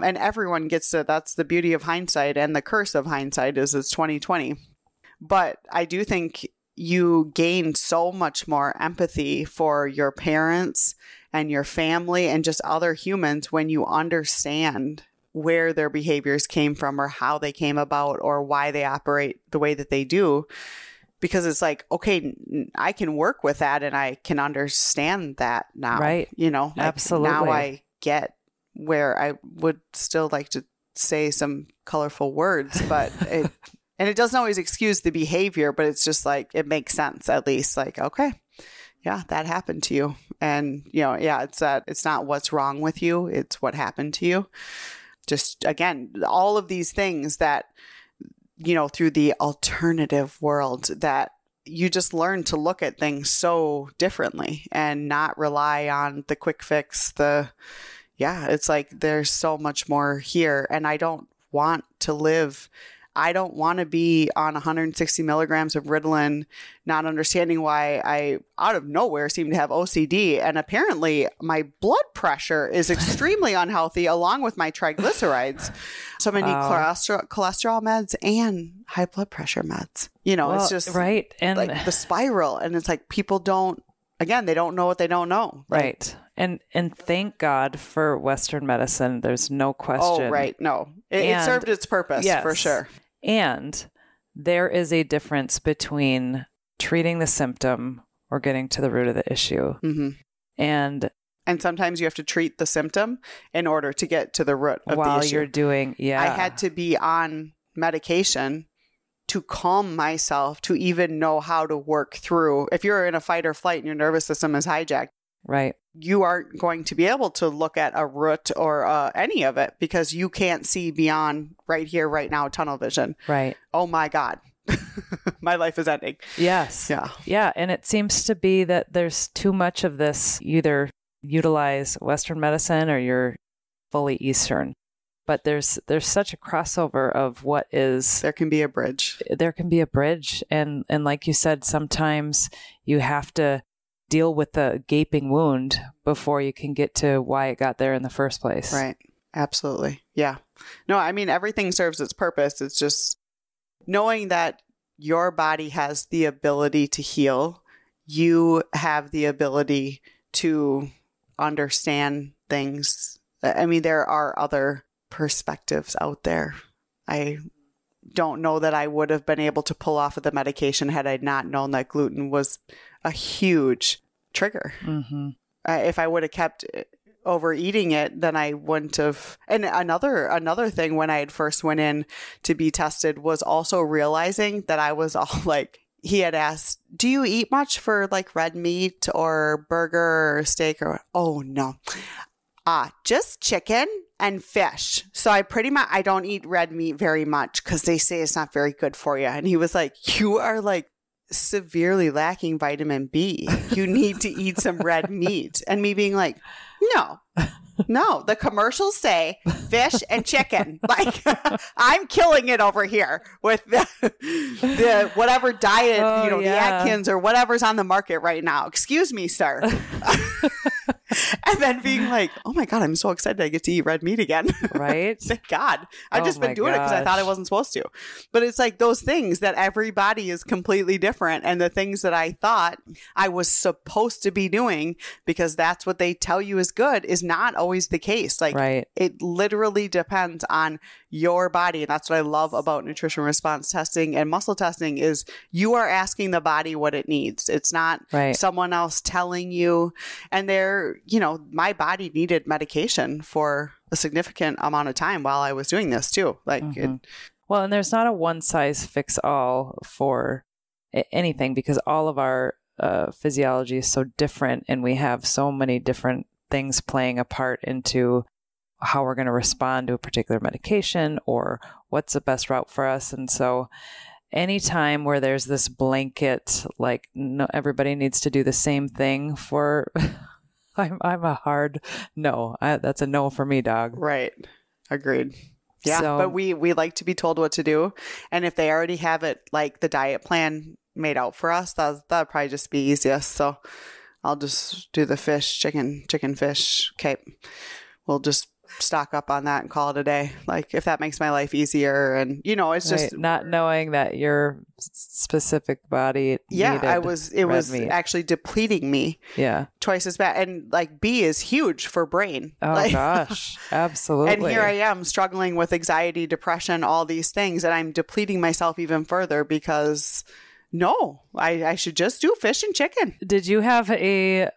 and everyone gets to. That's the beauty of hindsight, and the curse of hindsight is it's 2020. But I do think you gain so much more empathy for your parents and your family and just other humans when you understand where their behaviors came from or how they came about or why they operate the way that they do. Because it's like, okay, I can work with that and I can understand that now. Right. Like absolutely. Now I get where I would still like to say some colorful words, but and it doesn't always excuse the behavior, but it's just like, it makes sense at least. Like, okay, yeah, that happened to you. And, it's not what's wrong with you. It's what happened to you. Just, again, all of these things that, through the alternative world, that you just learn to look at things so differently and not rely on the quick fix, the, yeah, it's like there's so much more here. And I don't want to live. I don't want to be on 160 milligrams of Ritalin, not understanding why I, out of nowhere, seem to have OCD. And apparently my blood pressure is extremely unhealthy, along with my triglycerides. So many cholesterol meds and high blood pressure meds. You know, it's just right. And like the spiral. And it's like people don't, again, they don't know what they don't know. Right. And thank God for Western medicine. There's no question. Oh, right. No, it served its purpose, yes, for sure. And there is a difference between treating the symptom or getting to the root of the issue. Mm-hmm. And sometimes you have to treat the symptom in order to get to the root of the issue. While you're doing, I had to be on medication to calm myself, to even know how to work through. If you're in a fight or flight and your nervous system is hijacked, right, you aren't going to be able to look at a root or any of it because you can't see beyond right here, right now, tunnel vision. Right. Oh my God. My life is ending. Yes. Yeah. Yeah. And it seems to be that there's too much of this. You either utilize Western medicine or you're fully Eastern. But there's such a crossover of what is... There can be a bridge. There can be a bridge. And like you said, sometimes you have to deal with the gaping wound before you can get to why it got there in the first place. Right. Absolutely. Yeah. No, I mean, everything serves its purpose. It's just knowing that your body has the ability to heal. You have the ability to understand things. I mean, there are other perspectives out there. I don't know that I would have been able to pull off of the medication had I not known that gluten was a huge trigger. Mm-hmm. If I would have kept overeating it, then I wouldn't have. And another thing when I had first went in to be tested was also realizing that I was all like, he had asked, do you eat much for like red meat or burger or steak? Or, oh no, just chicken and fish. So I don't eat red meat very much because they say it's not very good for you. And he was like, you are like severely lacking vitamin B. You need to eat some red meat. And me being like, no, the commercials say fish and chicken. Like I'm killing it over here with the whatever diet, the Atkins or whatever's on the market right now. Excuse me, sir. And then being like, oh my God, I'm so excited I get to eat red meat again. Right. Thank God. I've just been doing it because I thought I wasn't supposed to. But it's like those things that everybody is completely different. And the things that I thought I was supposed to be doing because that's what they tell you is good is not always the case. Like It literally depends on your body. And that's what I love about nutrition response testing and muscle testing is you are asking the body what it needs. It's not someone else telling you. And my body needed medication for a significant amount of time while I was doing this too. Like well, and there's not a one size fits all for anything because all of our physiology is so different and we have so many different things playing a part into how we're going to respond to a particular medication or what's the best route for us. And so anytime where there's this blanket, like no, everybody needs to do the same thing for, I'm a hard no. That's a no for me, dog. Right. Agreed. Yeah. But we like to be told what to do. And if they already have it, like the diet plan made out for us, that'd probably just be easiest. So I'll just do the fish, chicken, fish. Okay. We'll just stock up on that and call it a day. Like if that makes my life easier. And it's just not knowing that your specific body it was meat. Actually depleting me twice as bad. And like B is huge for brain. Oh gosh, absolutely. And here I am struggling with anxiety, depression, all these things, and I'm depleting myself even further because I should just do fish and chicken. Did you have a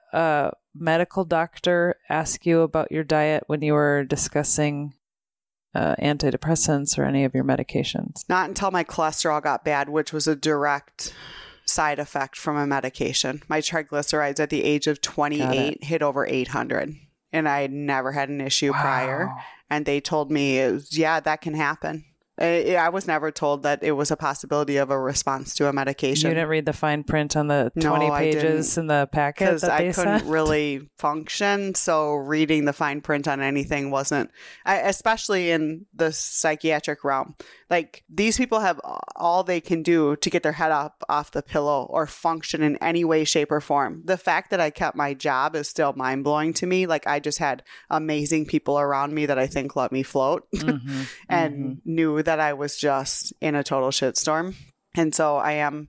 medical doctor ask you about your diet when you were discussing antidepressants or any of your medications? Not until my cholesterol got bad, which was a direct side effect from a medication. My triglycerides at the age of 28 hit over 800, and I had never had an issue prior. And they told me, that can happen. I was never told that it was a possibility of a response to a medication. You didn't read the fine print on the 20 No, pages in the packet because that I they couldn't sent? really function. So reading the fine print on anything wasn't, especially in the psychiatric realm. Like, these people have all they can do to get their head up off the pillow or function in any way, shape, or form. The fact that I kept my job is still mind blowing to me. Like, I just had amazing people around me that I think let me float and knew that I was just in a total shitstorm. And so I am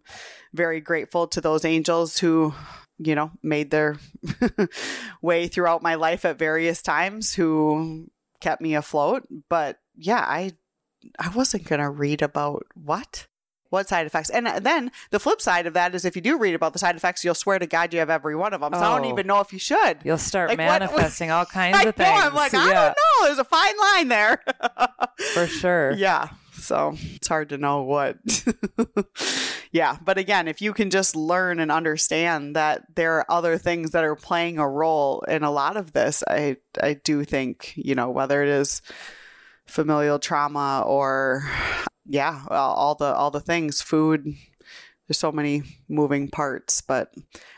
very grateful to those angels who, you know, made their way throughout my life at various times, who kept me afloat. But yeah, I wasn't going to read about what side effects. And then the flip side of that is, if you do read about the side effects, you'll swear to God you have every one of them. So I don't even know if you should. You'll start Like, manifesting all kinds of things. I'm like, I don't know. There's a fine line there. For sure. Yeah. So it's hard to know what. Yeah. But again, if you can just learn and understand that there are other things that are playing a role in a lot of this, I do think, you know, whether it is familial trauma or all the things, food, there's so many moving parts. But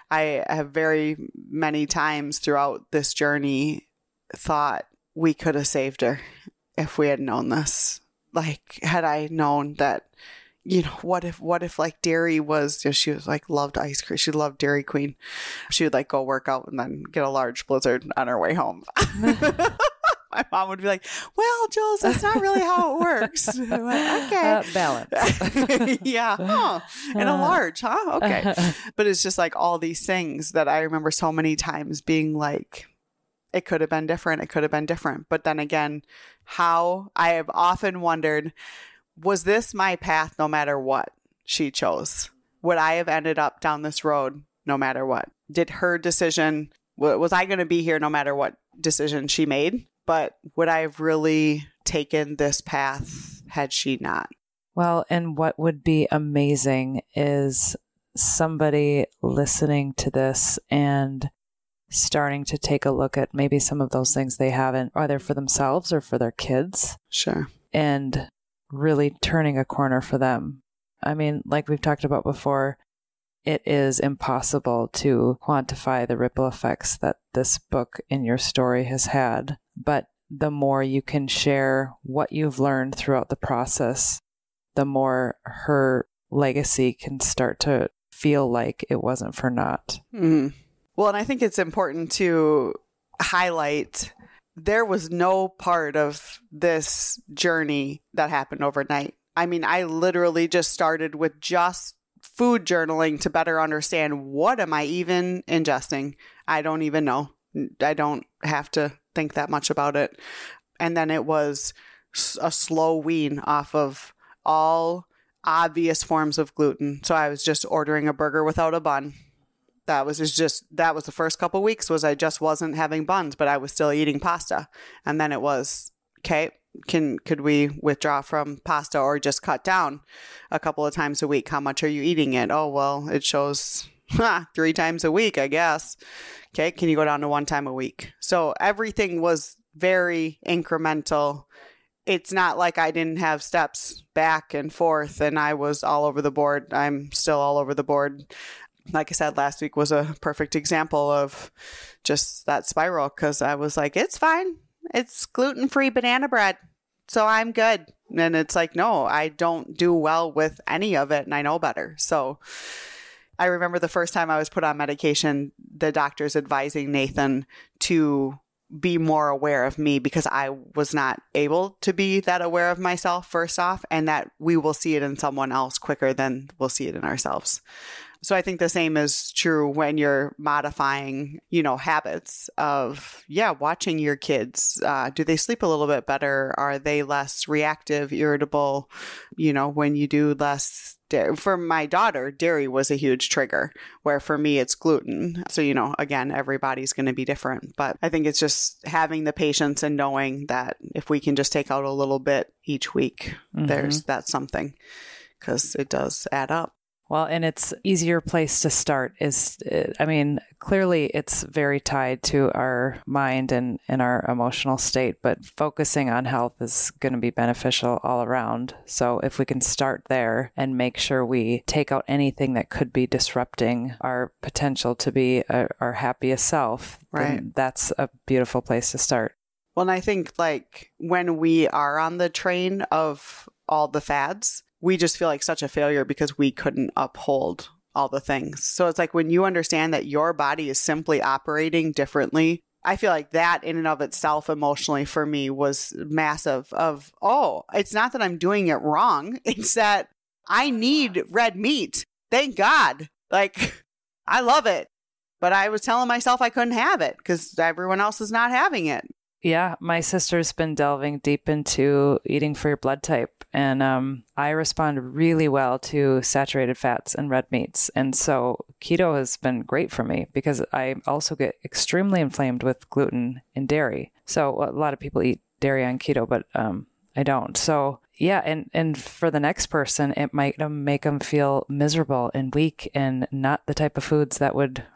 I have very many times throughout this journey thought we could have saved her if we had known this. Like, had I known that, you know, what if like dairy was, you know, she was like, loved ice cream. She loved Dairy Queen. She would like go work out and then get a large Blizzard on her way home. My mom would be like, well, Jules, that's not really how it works. I'm like, okay. Balance. Yeah. Oh, and a large, huh? Okay. But it's just like all these things that I remember so many times being like, it could have been different. It could have been different. But then again, how I have often wondered, was this my path no matter what she chose? Would I have ended up down this road no matter what? Did her decision, was I going to be here no matter what decision she made? But would I have really taken this path had she not? Well, and what would be amazing is somebody listening to this and starting to take a look at maybe some of those things they haven't, either for themselves or for their kids. Sure. And really turning a corner for them. I mean, like we've talked about before, it is impossible to quantify the ripple effects that this book in your story has had. But the more you can share what you've learned throughout the process, the more her legacy can start to feel like it wasn't for naught. Mm-hmm. Well, and I think it's important to highlight there was no part of this journey that happened overnight. I mean, I literally just started with just food journaling to better understand, what am I even ingesting? I don't even know. I don't have to think that much about it. And then it was a slow wean off of all obvious forms of gluten. So I was just ordering a burger without a bun. That was the first couple of weeks, was I just wasn't having buns, but I was still eating pasta. And then it was, okay, could we withdraw from pasta or just cut down a couple of times a week? How much are you eating it? Oh, well, it shows 3 times a week, I guess. Okay, can you go down to 1 time a week? So everything was very incremental. It's not like I didn't have steps back and forth and I was all over the board. I'm still all over the board. Like I said, last week was a perfect example of just that spiral, because I was like, it's fine. It's gluten-free banana bread, so I'm good. And it's like, no, I don't do well with any of it, and I know better. So I remember the first time I was put on medication, the doctors advising Nathan to be more aware of me, because I was not able to be that aware of myself, first off, and that we will see it in someone else quicker than we'll see it in ourselves. So I think the same is true when you're modifying, habits of, watching your kids. Do they sleep a little bit better? Are they less reactive, irritable? When you do less dairy. For my daughter, dairy was a huge trigger, where for me, it's gluten. So, again, everybody's going to be different. But I think it's just having the patience and knowing that if we can just take out a little bit each week, that's something, because it does add up. Well, and it's easier place to start clearly it's very tied to our mind and our emotional state, but focusing on health is going to be beneficial all around. So if we can start there and make sure we take out anything that could be disrupting our potential to be our happiest self, right, then that's a beautiful place to start. Well, and I think like when we are on the train of all the fads, we just feel like such a failure because we couldn't uphold all the things. So it's like when you understand that your body is simply operating differently, I feel like that in and of itself emotionally for me was massive of, oh, it's not that I'm doing it wrong. It's that I need red meat. Thank God. Like, I love it. But I was telling myself I couldn't have it because everyone else is not having it. Yeah, my sister's been delving deep into eating for your blood type. And I respond really well to saturated fats and red meats. And so keto has been great for me because I also get extremely inflamed with gluten and dairy. So a lot of people eat dairy on keto, but I don't. So yeah, and for the next person, it might make them feel miserable and weak and not the type of foods that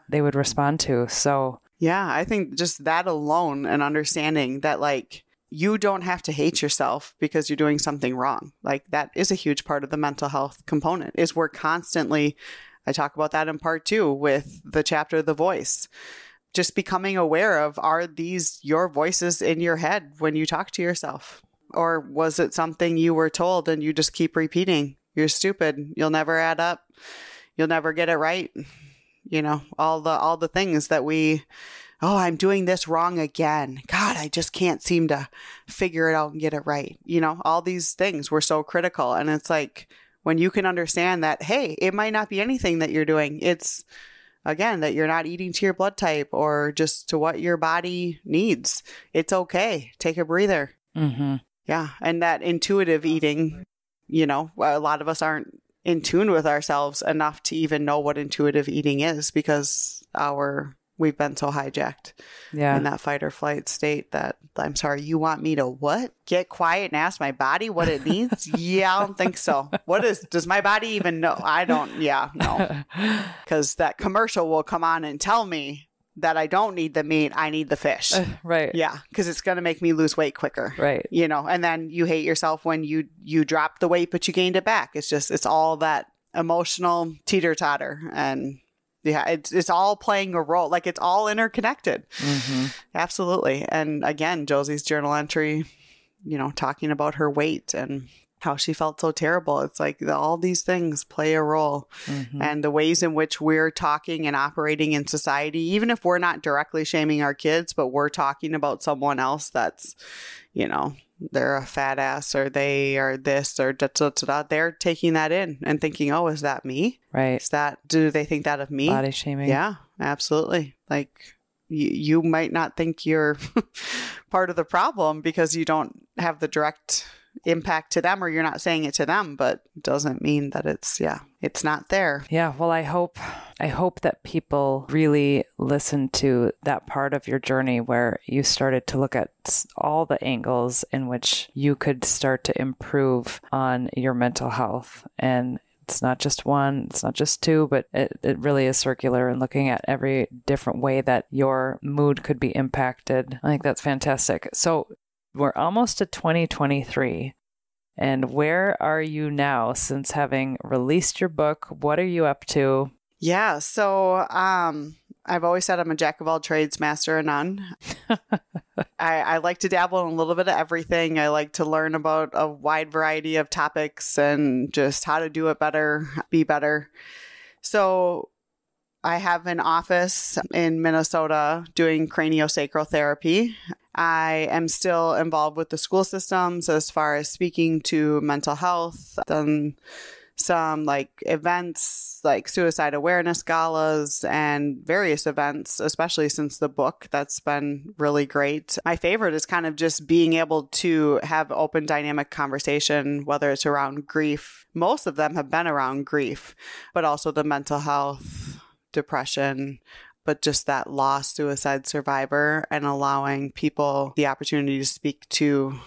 they would respond to. So yeah, I think just that alone and understanding that like you don't have to hate yourself because you're doing something wrong. Like that is a huge part of the mental health component is we're constantly, I talk about that in part 2 with the chapter, The Voice, just becoming aware of, are these your voices in your head when you talk to yourself? Or was it something you were told and you just keep repeating? You're stupid. You'll never add up. You'll never get it right. You know, all the things that I'm doing this wrong again. God, I just can't seem to figure it out and get it right. You know, all these things were so critical. And it's like when you can understand that, hey, it might not be anything that you're doing. It's, again, that you're not eating to your blood type or just to what your body needs. It's okay. Take a breather. Mm-hmm. Yeah. And that intuitive eating, you know, a lot of us aren't in tune with ourselves enough to even know what intuitive eating is because we've been so hijacked in that fight or flight state that I'm sorry, you want me to what? Get quiet and ask my body what it needs? Yeah, I don't think so. Does my body even know? I don't, no. Because that commercial will come on and tell me that I don't need the meat, I need the fish. Right. Yeah, because it's going to make me lose weight quicker. Right. You know, and then you hate yourself when you drop the weight, but you gained it back. It's all that emotional teeter-totter. And yeah, it's all playing a role. Like it's all interconnected. Mm-hmm. Absolutely. And again, Josie's journal entry, you know, talking about her weight and how she felt so terrible. It's like all these things play a role. Mm-hmm. And the ways in which we're talking and operating in society, even if we're not directly shaming our kids, but we're talking about someone else that's, you know, they're a fat ass or they are this or da-da-da-da. They're taking that in and thinking, oh, is that me? Right. Do they think that of me? Body shaming. Yeah, absolutely. Like you might not think you're part of the problem because you don't have the direct impact to them or you're not saying it to them, but it doesn't mean that it's not there. Yeah. Well, I hope that people really listen to that part of your journey where you started to look at all the angles in which you could start to improve on your mental health. And it's not just one, it's not just two, but it really is circular and looking at every different way that your mood could be impacted. I think that's fantastic. So we're almost to 2023. And where are you now since having released your book? What are you up to? Yeah. So I've always said I'm a jack of all trades, master of none. I like to dabble in a little bit of everything. I like to learn about a wide variety of topics and just how to do it better, be better. So I have an office in Minnesota doing craniosacral therapy. I am still involved with the school systems as far as speaking to mental health, done some like events like suicide awareness galas and various events, especially since the book. That's been really great. My favorite is kind of just being able to have open dynamic conversation, whether it's around grief. Most of them have been around grief, but also the mental health, depression, but just that lost suicide survivor and allowing people the opportunity to speak to,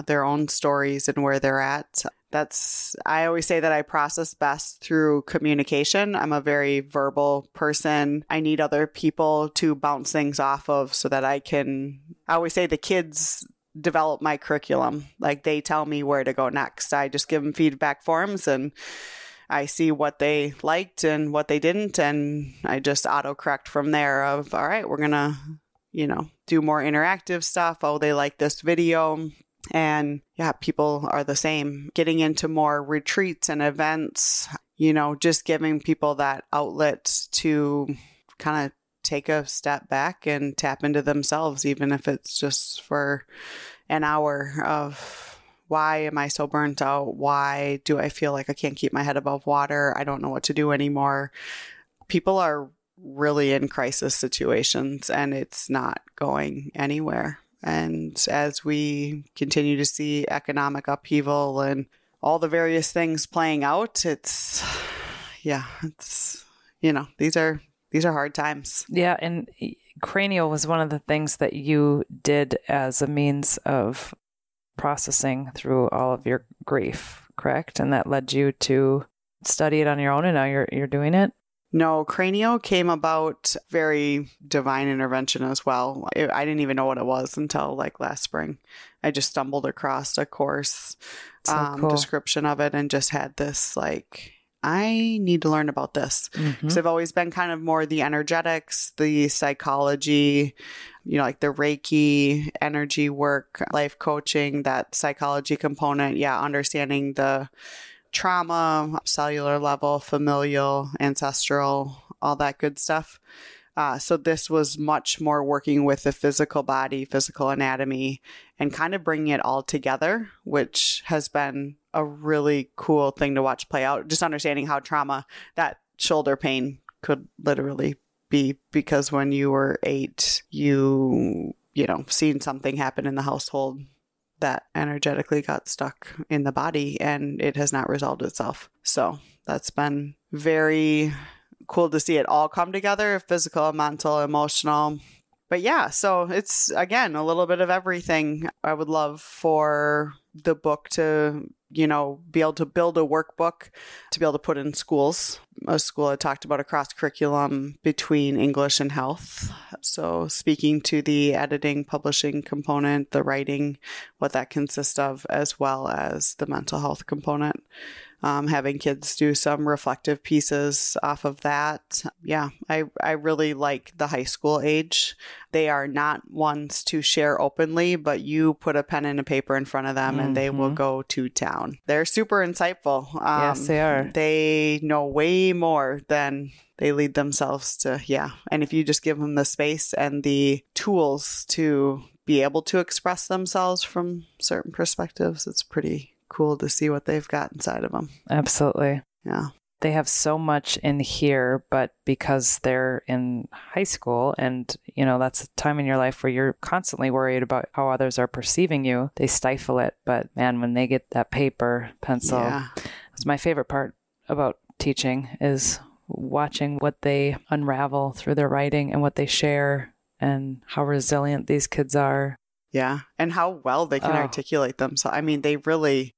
their own stories and where they're at. I always say that I process best through communication. I'm a very verbal person. I need other people to bounce things off of so that I always say the kids develop my curriculum. Like they tell me where to go next. I just give them feedback forms and I see what they liked and what they didn't. And I just autocorrect from there of, all right, we're going to, do more interactive stuff. Oh, they like this video. And yeah, people are the same. Getting into more retreats and events, just giving people that outlet to kind of take a step back and tap into themselves, even if it's just for an hour of why am I so burnt out? Why do I feel like I can't keep my head above water? I don't know what to do anymore. People are really in crisis situations and it's not going anywhere. And as we continue to see economic upheaval and all the various things playing out, these are hard times. Yeah. And cranial was one of the things that you did as a means of processing through all of your grief, correct? And that led you to study it on your own, and now you're doing it? No, Cranio came about very divine intervention as well. I didn't even know what it was until like last spring. I just stumbled across a course description of it and just had this like, I need to learn about this. Because I've always been kind of more the energetics, the psychology, like the Reiki, energy work, life coaching, that psychology component. Yeah, understanding the trauma, cellular level, familial, ancestral, all that good stuff. So this was much more working with the physical body, physical anatomy, and kind of bringing it all together, which has been a really cool thing to watch play out. Just understanding how trauma, that shoulder pain could literally be because when you were 8, you seen something happen in the household that energetically got stuck in the body and it has not resolved itself. So that's been very cool to see it all come together, physical, mental, emotional. But yeah, so it's, again, a little bit of everything. I would love for the book to, be able to build a workbook to be able to put in schools. A school I talked about a cross curriculum between English and health. So speaking to the editing, publishing component, the writing, what that consists of, as well as the mental health component. Having kids do some reflective pieces off of that. Yeah, I really like the high school age. They are not ones to share openly, but you put a pen and a paper in front of them and they will go to town. They're super insightful. Yes, they are. They know way more than they lead themselves to. Yeah. And if you just give them the space and the tools to be able to express themselves from certain perspectives, it's pretty cool to see what they've got inside of them. Absolutely. Yeah. They have so much in here, but because they're in high school and, that's a time in your life where you're constantly worried about how others are perceiving you, they stifle it. But man, when they get that paper, pencil, it's my favorite part about teaching is watching what they unravel through their writing and what they share and how resilient these kids are. Yeah. And how well they can articulate them. So, I mean, they really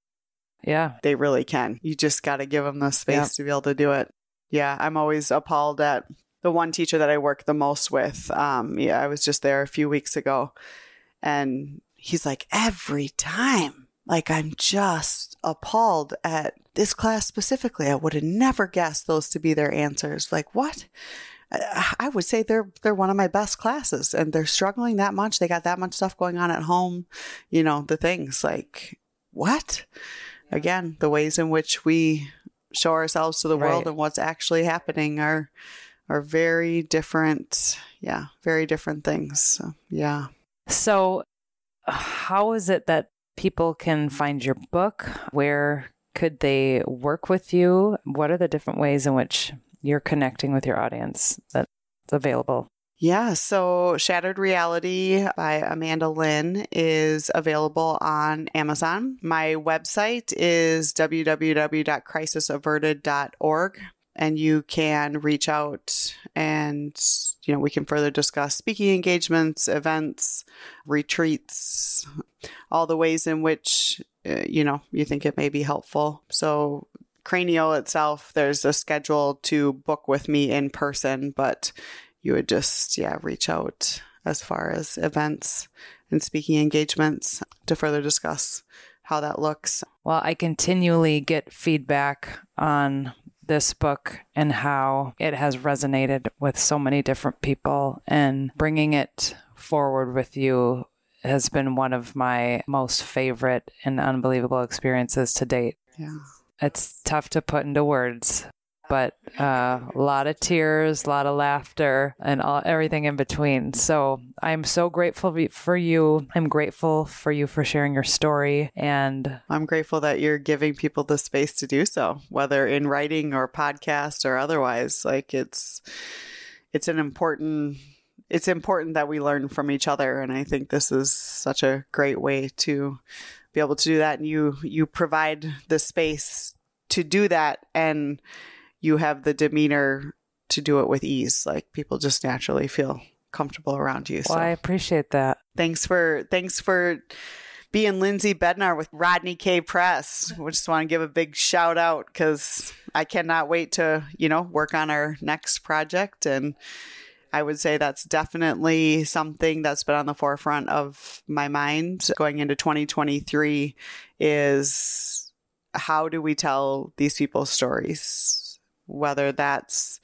can. You just got to give them the space to be able to do it. Yeah. I'm always appalled at the one teacher that I work the most with. I was just there a few weeks ago and he's like, every time, like, I'm just appalled at this class specifically. I would have never guessed those to be their answers. Like, what? I would say they're one of my best classes and they're struggling that much. They got that much stuff going on at home. The things like, what? Again, the ways in which we show ourselves to the world and what's actually happening are very different. Yeah, very different things. So, yeah. So how is it that people can find your book? Where could they work with you? What are the different ways in which you're connecting with your audience that's available? Yeah, so Shattered Reality by Amanda Lynn is available on Amazon. My website is www.crisisaverted.org, and you can reach out and, we can further discuss speaking engagements, events, retreats, all the ways in which you think it may be helpful. So Cranial itself, there's a schedule to book with me in person, but you would just, reach out as far as events and speaking engagements to further discuss how that looks. Well, I continually get feedback on this book and how it has resonated with so many different people, and bringing it forward with you has been one of my most favorite and unbelievable experiences to date. Yeah. It's tough to put into words, but a lot of tears, a lot of laughter, and everything in between. So I'm so grateful for you. I'm grateful for you for sharing your story. And I'm grateful that you're giving people the space to do so, whether in writing or podcast or otherwise. Like it's important that we learn from each other. And I think this is such a great way to be able to do that. And you provide the space to do that, and you have the demeanor to do it with ease. Like people just naturally feel comfortable around you. Well, I appreciate that. Thanks for being Lindsay Bednar with Rodney K Press. We just want to give a big shout out because I cannot wait to, work on our next project. And I would say that's definitely something that's been on the forefront of my mind going into 2023 is how do we tell these people's stories? Whether that's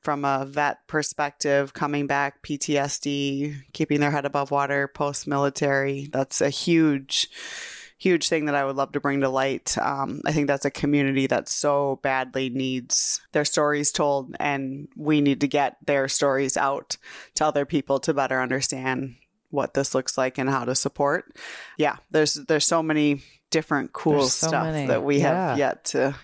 from a vet perspective, coming back, PTSD, keeping their head above water, post-military. That's a huge thing that I would love to bring to light. I think that's a community that so badly needs their stories told, and we need to get their stories out to other people to better understand what this looks like and how to support. Yeah, there's so many different cool stuff that we have yet to,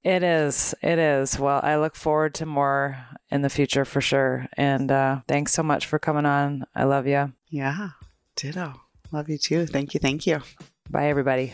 It is. Well, I look forward to more in the future for sure. And thanks so much for coming on. I love you. Yeah, ditto. Love you too. Thank you. Bye, everybody.